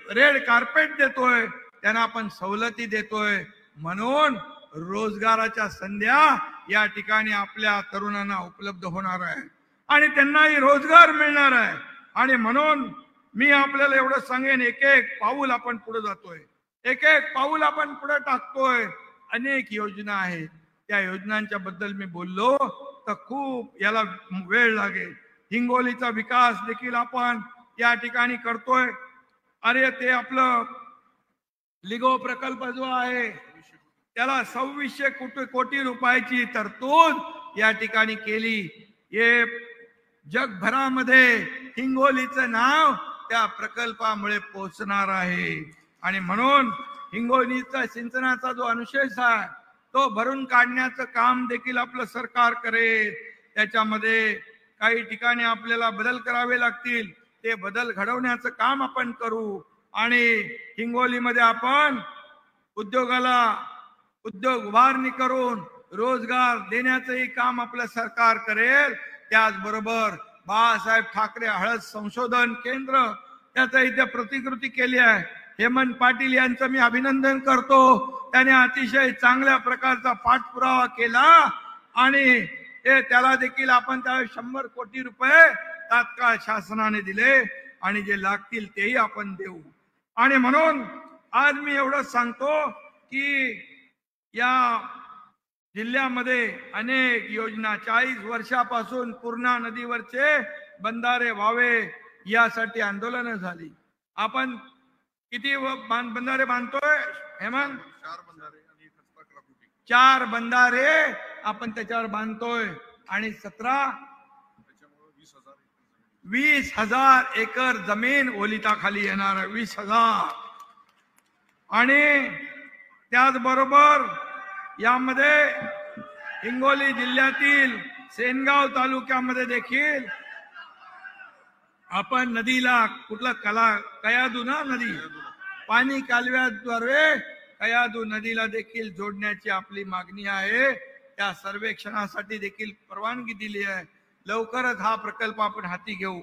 रेड कार्पेट देतोय, त्यांना आपण सवलती देतोय. म्हणून रोजगाराच्या संध्या या ठिकाणी आपल्या तरुणांना उपलब्ध होणार आहे आणि त्यांनाही रोजगार मिळणार आहे. आणि म्हणून मी आपल्याला एवढं सांगेन, एक एक पाऊल आपण पुढे जातोय, एक एक पाऊल आपण पुढे टाकतोय. अनेक योजना आहेत, त्या योजनांच्या बद्दल मी बोललो तर खूप याला वेळ लागेल. हिंगोलीचा विकास देखील आपण या ठिकाणी करतोय. अरे ते आपलं लिगो प्रकल्प जो आहे त्याला 2600 कोटी रुपयाची तरतूद या ठिकाणी केली. हे जगभरामध्ये हिंगोलीचं नाव त्या प्रकल्पामुळे पोहोचणार आहे. आणि म्हणून हिंगोलीचा सिंचनाचा जो अनुशेष आहे तो भरून काढण्याचं काम देखील आपलं सरकार करेल. त्याच्यामध्ये काही ठिकाणी आपल्याला बदल करावे लागतील, ते बदल घडवण्याचं काम आपण करू. आणि हिंगोलीमध्ये आपण उद्योगाला उद्योग उभारणी करून रोजगार देण्याचंही काम आपलं सरकार करेल. त्याचबरोबर बाळासाहेब ठाकरे हळद संशोधन केंद्र त्याचा इथे प्रतिकृती केली आहे. हेमंत पाटील यांचं मी अभिनंदन करतो. त्याने अतिशय चांगल्या प्रकारचा पाठपुरावा केला आणि त्याला देखील आपण त्या 100 कोटी रुपये तात्काळ शासनाने दिले आणि जे लागतील तेही आपण देऊ. आणि म्हणून आज मी एवढंच सांगतो की या जिल्ह्यामध्ये अनेक योजना 40 वर्षापासून पूर्णा नदीवरचे बंधारे व्हावे यासाठी आंदोलनं झाली. आपण किती बंधारे बांधतोय हेमंत? 4 बंधारे आपण त्याच्यावर बांधतोय आणि 20,000 एकर जमीन ओलिताखाली येणार आहे. 20,000. आणि त्याचबरोबर यामध्ये हिंगोली जिल्ह्यातील सेनगाव तालुक्यामध्ये देखील आपण नदीला कयादू ना नदी पाणी कालव्याद्वारे कयादू नदीला देखील जोडण्याची आपली मागणी आहे. त्या सर्वेक्षणासाठी देखील परवानगी दिली आहे. लवकरच हा प्रकल्प आपण हाती घेऊ.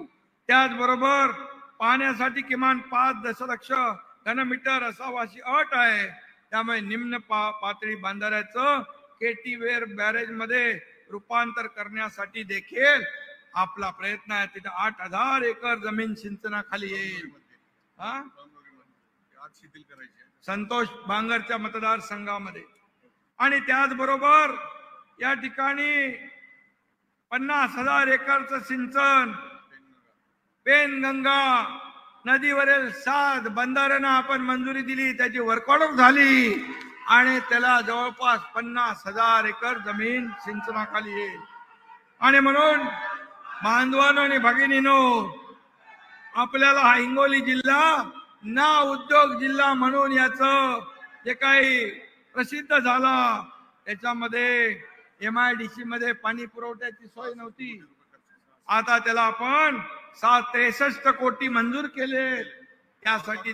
त्याचबरोबर पाण्यासाठी किमान 5 दशलक्ष घनमीटर असावा अशी अट आहे. त्यामुळे निम्न पातळी बंधाऱ्याचं केटीवेर बॅरेज मध्ये रूपांतर करण्यासाठी देखील आपला प्रयत्न आहे. तिथे 8,000 एकर जमीन सिंचनाखाली येईल. संतोष बांगरच्या मतदारसंघामध्ये. आणि त्याचबरोबर या ठिकाणी 50,000 एकरचं सिंचन पेनगंगा नदीवरील 7 बंधाऱ्यांना आपण मंजुरी दिली. त्याची वर्कऑर्डर झाली आणि त्याला जवळपास 50,000 एकर जमीन सिंचनाखाली येईल. आणि म्हणून बांधवांनो आणि भगिनींनो, आपल्याला हा हिंगोली जिल्हा ना उद्योग जिल्हा म्हणून याचं जे काही प्रसिद्ध झाला त्याच्यामध्ये MIDC मध्ये पाणी पुरवठ्याची सोय नव्हती. आता त्याला आपण 63 कोटी मंजूर केले. त्यासाठी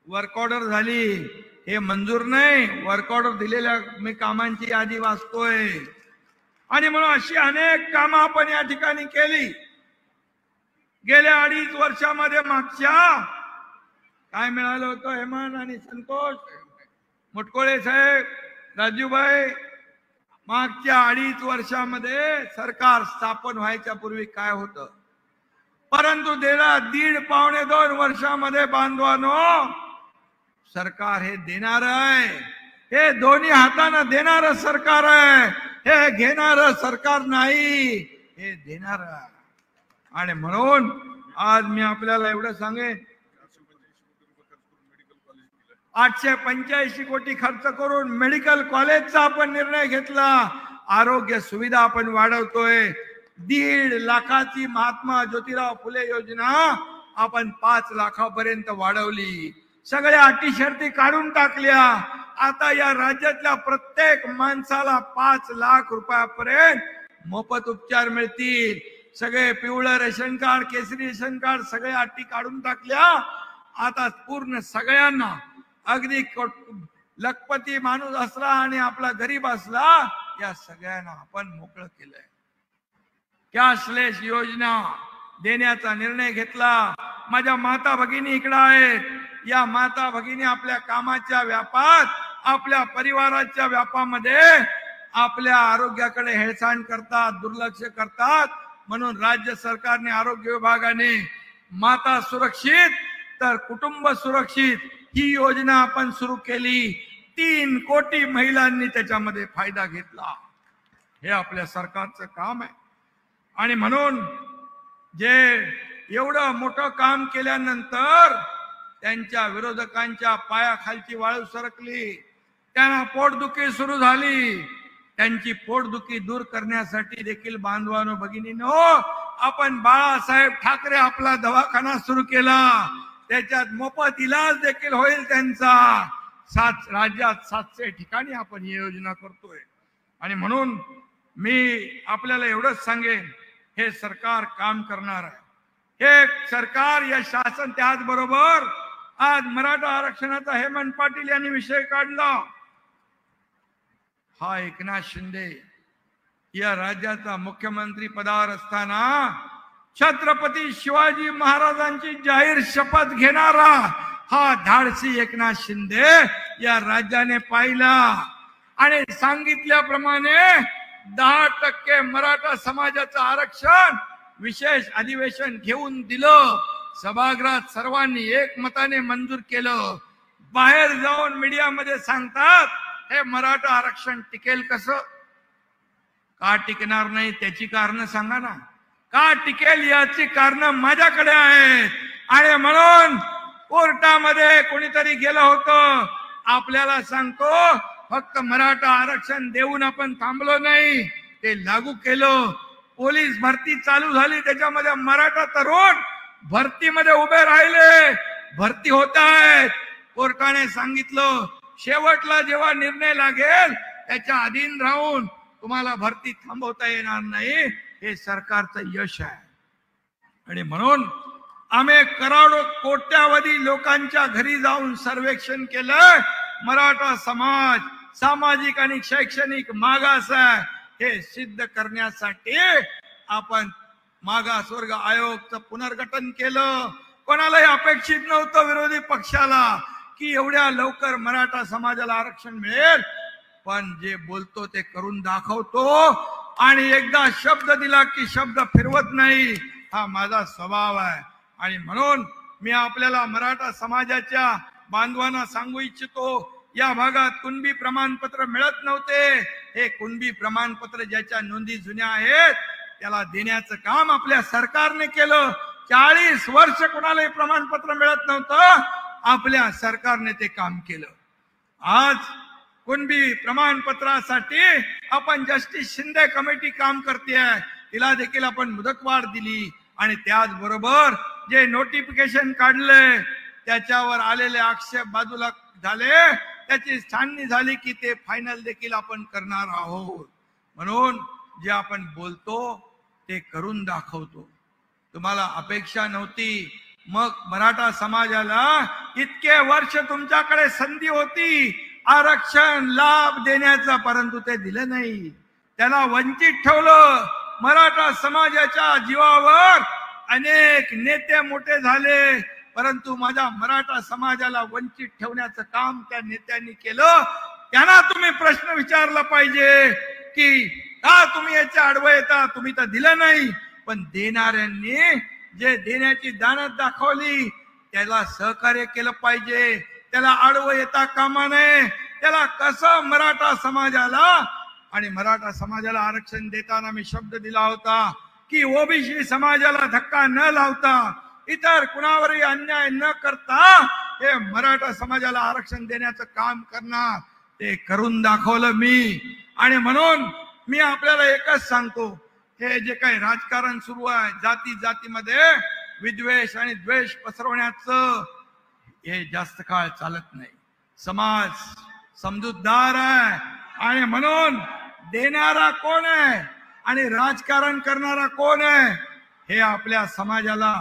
वर्क ऑर्डर झाली. हे मंजूर नाही, वर्क ऑर्डर दिलेल्या मी कामांची यादी वाचतोय. आणि म्हणून अशी अनेक कामं आपण या ठिकाणी केली. गेल्या 2.5 वर्षामध्ये मागच्या काय मिळालं होतं हेमंत आणि संतोष मुटकुळे साहेब, राजूभाई, मागच्या 2.5 वर्षामध्ये सरकार स्थापन व्हायच्या पूर्वी काय होतं? परंतु गेल्या 1.5-2 वर्षामध्ये बांधवानो सरकार हे देणार आहे. हे दोन्ही हातानं देणारं सरकार आहे. हे घेणारं सरकार नाही, हे देणार आहे. आणि म्हणून आज मी आपल्याला एवढं सांगेन, 885 कोटी खर्च करून मेडिकल कॉलेजचा आपण निर्णय घेतला. आरोग्य सुविधा आपण वाढवतोय. 1.5 लाखाची महात्मा ज्योतिराव फुले योजना आपण 5 लाखापर्यंत वाढवली. सगळ्या अटी शर्ती काढून टाकल्या. आता या राज्यातल्या प्रत्येक माणसाला 5 लाख रुपयापर्यंत मोफत उपचार मिळतील. सगळे पिवळं रेशन कार्ड, केसरी रेशन कार्ड सगळ्या अटी काढून टाकल्या. आता पूर्ण सगळ्यांना, अगदी लखपती माणूस असला आणि आपला गरीब असला, या सगळ्यांना आपण मोकळं केलंय. कॅशलेस योजना देण्याचा निर्णय घेतला. माझ्या माता भगिनी इकडे आहेत. या माता भगिनी आपल्या कामाच्या व्यापात, आपल्या परिवाराच्या व्यापामध्ये आपल्या आरोग्याकडे हेळसांड करतात, दुर्लक्ष करतात. म्हणून राज्य सरकारने, आरोग्य विभागाने माता सुरक्षित तर कुटुंब सुरक्षित ही योजना आपण सुरू केली. 3 कोटी महिलांनी त्याच्यामध्ये फायदा घेतला. हे आपल्या सरकारचं काम आहे. आणि म्हणून जे एवढं मोठं काम केल्यानंतर त्यांच्या विरोधकांच्या पायाखालची वाळू सरकली. त्यांना पोटदुखी सुरू झाली. त्यांची पोटदुखी दूर करण्यासाठी देखील बांधवानो भगिनींनो आपण बाळासाहेब ठाकरे आपला दवाखाना सुरू केला. त्याच्यात मोफत इलाज देखील होईल त्यांचा. 7 राज्यात 700 ठिकाणी आपण ही योजना करतोय. आणि म्हणून मी आपल्याला एवढंच सांगेन, हे सरकार काम करणार आहे. हे सरकार, या शासन. त्याचबरोबर आज मराठा आरक्षणाचा हेमंत पाटील यांनी विषय काढला. हा एकनाथ शिंदे या राज्याचा मुख्यमंत्री पदावर असताना छत्रपती शिवाजी महाराजांची जाहीर शपथ घेणारा हा धाडसी एकनाथ शिंदे या राज्याने पाहिला आणि सांगितल्याप्रमाणे 10% मराठा समाजाचं आरक्षण विशेष अधिवेशन घेऊन दिलं. सभागृहात सर्वांनी एकमताने मंजूर केलं. बाहेर जाऊन मीडियामध्ये सांगतात हे मराठा आरक्षण टिकेल कसं? का टिकणार नाही त्याची कारण सांगा ना. का टिकेल याची कारण माझ्याकडे आहेत. आणि म्हणून कोर्टामध्ये कोणीतरी गेलं होतं. आपल्याला सांगतो फक्त मराठा आरक्षण देऊन आपण थांबलो नाही, ते लागू केलं. पोलीस भरती चालू झाली, त्याच्यामध्ये मराठा तरुण भरतीमध्ये उभे राहिले, भरती होत आहेत. कोर्टाने सांगितलं शेवटला जेव्हा निर्णय लागेल त्याच्या अधीन राहून तुम्हाला भरती थांबवता येणार नाही. हे सरकारचं यश आहे. आणि म्हणून आम्ही करोडो कोट्यावधी लोकांच्या घरी जाऊन सर्वेक्षण केलं. मराठा समाज सामाजिक आणि शैक्षणिक मागास आहे हे सिद्ध करण्यासाठी आपण मागासवर्ग आयोगचं पुनर्गठन केलं. कोणालाही अपेक्षित नव्हतं विरोधी पक्षाला की एवढ्या लवकर मराठा समाजाला आरक्षण मिळेल. पण जे बोलतो ते करून दाखवतो आणि एकदा शब्द दिला की शब्द फिरवत नाही, हा माझा स्वभाव आहे. आणि म्हणून मी आपल्याला मराठा समाजाच्या बांधवांना सांगू इच्छितो, या भागात कुणबी प्रमाणपत्र मिळत नव्हते. हे कुणबी प्रमाणपत्र ज्याच्या नोंदी जुन्या आहेत त्याला देण्याचं काम आपल्या सरकारने केलं. 40 वर्ष कोणालाही प्रमाणपत्र मिळत नव्हतं, आपल्या सरकारने ते काम केलं. आज कुणबी प्रमाणपत्रासाठी आपण जस्टिस शिंदे कमिटी काम करते, तिला देखील आपण मुदतवाढ दिली. आणि त्याचबरोबर जे नोटिफिकेशन काढले त्याच्यावर आलेले आक्षेप बाजूला झाले, त्याची छाननी झाली की ते फायनल देखील आपण करणार आहोत. म्हणून जे आपण बोलतो ते करून दाखवतो. तुम्हाला अपेक्षा नव्हती, मग मराठा समाजाला इतके वर्ष तुमच्याकडे संधी होती आरक्षण लाभ देण्याचा, परंतु ते दिलं नाही. त्याला वंचित ठेवलं. मराठा समाजाच्या जीवावर अनेक नेते मोठे झाले, परंतु माझ्या मराठा समाजाला वंचित ठेवण्याचं काम त्या नेत्यांनी केलं. त्यांना तुम्ही प्रश्न विचारला पाहिजे की का तुम्ही याच्या आडवं येता? तुम्ही तर दिलं नाही. पण देणाऱ्यांनी जे देण्याची दानत दाखवली त्याला सहकार्य केलं पाहिजे, त्याला आडवं येता कामा नये. त्याला कसं मराठा समाजाला आणि मराठा समाजाला आरक्षण देताना मी शब्द दिला होता की ओबीसी समाजाला धक्का न लावता, इतर कुणावरही अन्याय न करता हे मराठा समाजाला आरक्षण देण्याचं काम करणार, ते करून दाखवलं मी. आणि म्हणून मी आपल्याला एकच सांगतो, हे जे काही राजकारण सुरू आहे जाती जातीमध्ये विद्वेष आणि द्वेष पसरवण्याचं, हे जास्त काळ चालत नाही. समाज समजूतदार आहे आणि म्हणून देणारा कोण आहे आणि राजकारण करणारा कोण आहे हे आपल्या समाजाला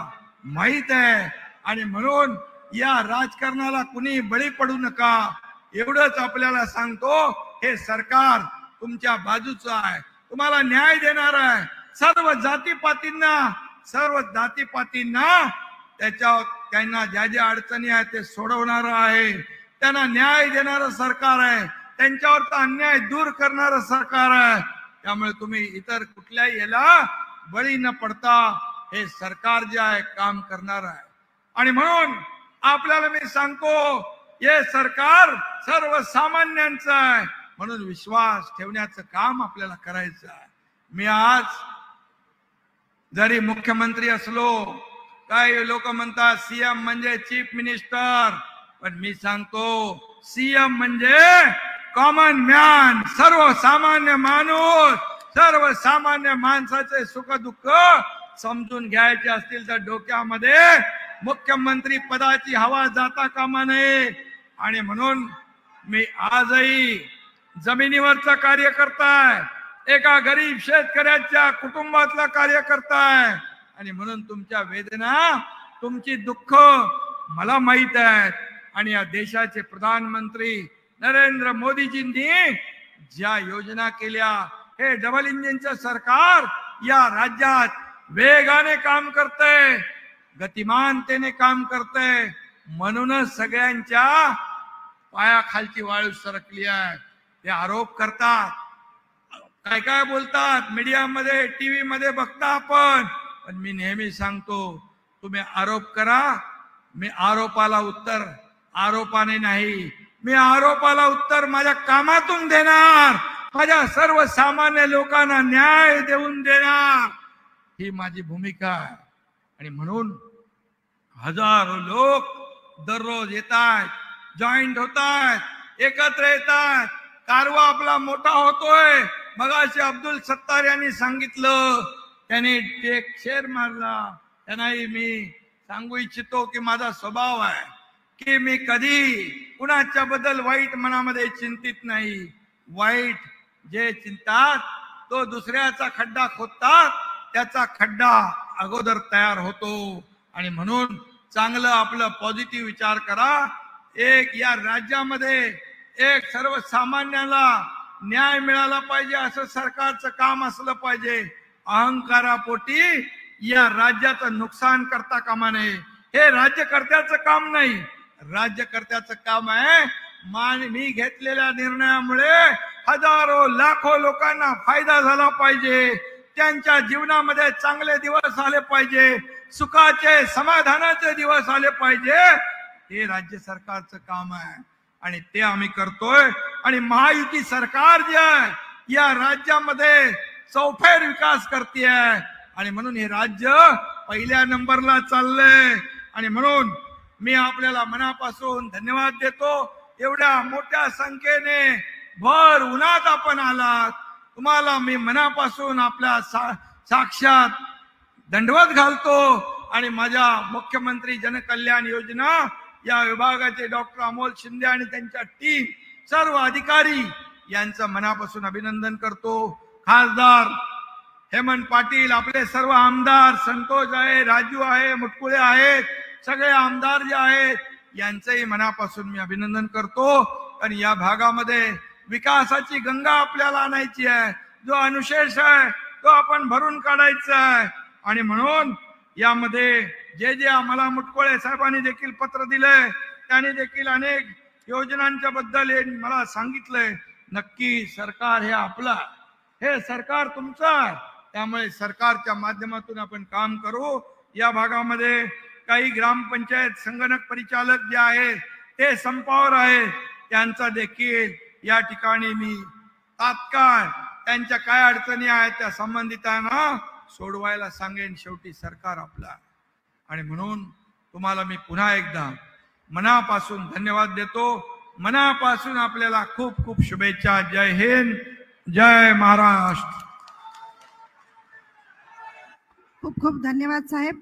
माहित आहे. आणि म्हणून या राजकारणाला कुणी बळी पडू नका, एवढंच आपल्याला सांगतो. हे सरकार तुमच्या बाजूचं आहे, तुम्हाला न्याय देणार आहे. सर्व जातीपातींना त्यांना ज्या ज्या अडचणी आहेत ते सोडवणार आहे. त्यांना न्याय देणारं सरकार आहे, त्यांच्यावरचा अन्याय दूर करणारं सरकार आहे. त्यामुळे तुम्ही इतर कुठल्याही याला बळी न पडता हे सरकार जे आहे काम करणार आहे. आणि म्हणून आपल्याला मी सांगतो, हे सरकार सर्वसामान्यांचं आहे, म्हणून विश्वास ठेवण्याचं काम आपल्याला करायचं आहे. मी आज जरी मुख्यमंत्री असलो, काही लोक म्हणतात सीएम म्हणजे चीफ मिनिस्टर, पण मी सांगतो सीएम म्हणजे कॉमन मॅन, सर्वसामान्य माणूस. सर्वसामान्य माणसाचे सुख दुःख समजून घ्यायचे असतील तर डोक्यामध्ये मुख्यमंत्री पदाची हवा जाता कामा नये. आणि म्हणून मी आजही जमिनीवरचा कार्यकर्ता आहे, एका गरीब शेतकऱ्याच्या कुटुंबातला कार्यकर्ता आहे. आणि म्हणून तुमच्या वेदना, तुमची दुःख मला माहित आहेत. आणि या देशाचे प्रधानमंत्री नरेंद्र मोदीजींनी ज्या योजना केल्या, हे डबल इंजिनचं सरकार या राज्यात वेगाने काम करतंय, गतिमानतेने काम करतंय. म्हणूनच सगळ्यांच्या पायाखालची वाळू सरकली आहे. ते आरोप करतात, काय काय बोलतात मीडियामध्ये, टीव्ही मध्ये बघता आपण. पण मी नेहमी सांगतो, तुम्ही आरोप करा, मी आरोपाला उत्तर आरोपाने नाही, मी आरोपाला उत्तर माझ्या कामातून देणार, माझ्या सर्वसामान्य लोकांना न्याय देऊन देणार, ही माझी भूमिका आहे. आणि म्हणून हजारो लोक दररोज येतात, जॉईंट होतात, एकत्र येतात, कारवा आपला मोठा होतोय. मगाशी अब्दुल सत्तार यांनी सांगितलं, त्यांनी एक शेर मारला. त्यांनाही मी सांगू इच्छितो की माझा स्वभाव आहे की मी कधी कुणाच्या बद्दल वाईट मनामध्ये चिंतित नाही. वाईट जे चिंतात तो दुसऱ्याचा खड्डा खोदतात, त्याचा खड्डा अगोदर तयार होतो. आणि म्हणून चांगलं आपलं पॉझिटिव्ह विचार करा. एक या राज्यामध्ये एक सर्वसामान्याला न्याय मिळाला पाहिजे असं सरकारचं काम असलं पाहिजे. अहंकारापोटी या राज्याचं नुकसान करता कामा नये. हे राज्यकर्त्याचं काम नाही, राज्यकर्त्याचं काम आहे मी घेतलेल्या निर्णयामुळे हजारो लाखो लोकांना फायदा झाला पाहिजे, त्यांच्या जीवनामध्ये चांगले दिवस आले पाहिजे, सुखाचे समाधानाचे दिवस आले पाहिजे. हे राज्य सरकारचं काम आहे आणि ते आम्ही करतोय. आणि महायुती सरकार जे आहे या राज्यामध्ये चौफेर विकास करते आणि म्हणून हे राज्य पहिल्या नंबरला चाललंय. आणि म्हणून मी आपल्याला मनापासून धन्यवाद देतो. एवढ्या मोठ्या संख्येने भर उन्हात आपण आलात, तुम्हाला मी मनापासून आपल्या साक्षात दंडवत घालतो. आणि माझ्या मुख्यमंत्री जनकल्याण योजना या विभागाचे डॉक्टर अमोल शिंदे आणि त्यांच्या टीम, सर्व अधिकारी यांचं मनापासून अभिनंदन करतो. खासदार हेमंत पाटील, आपले सर्व आमदार, संतोष आहे, राजू आहे, मुटकुळे आहेत, सगळे आमदार जे आहेत यांचंही मनापासून मी अभिनंदन करतो. आणि या भागामध्ये विकासाची गंगा आपल्याला आणायची आहे. जो अनुशेष आहे तो आपण भरून काढायचा आहे. आणि म्हणून यामध्ये जे जे आम्हाला मुटकुळे साहेबांनी देखील पत्र दिलंय, त्यांनी देखील अनेक योजनांच्या बद्दल मला सांगितलंय. नक्की सरकार हे आपलं, हे सरकार तुमचं आहे. त्यामुळे सरकारच्या माध्यमातून आपण काम करू. या भागामध्ये काही ग्रामपंचायत संगणक परिचालक जे आहेत ते संपावर आहेत, त्यांचा देखील या ठिकाणी मी तात्काळ त्यांच्या काय अडचणी आहेत त्या संबंधितांना सोडवायला सांगेन. शेवटी सरकार आपला. आणि म्हणून तुम्हाला मी पुन्हा एकदा मनापासून धन्यवाद देतो. मनापासून आपल्याला खूप खूप शुभेच्छा. जय हिंद, जय महाराष्ट्र. खूप खूप धन्यवाद साहेब.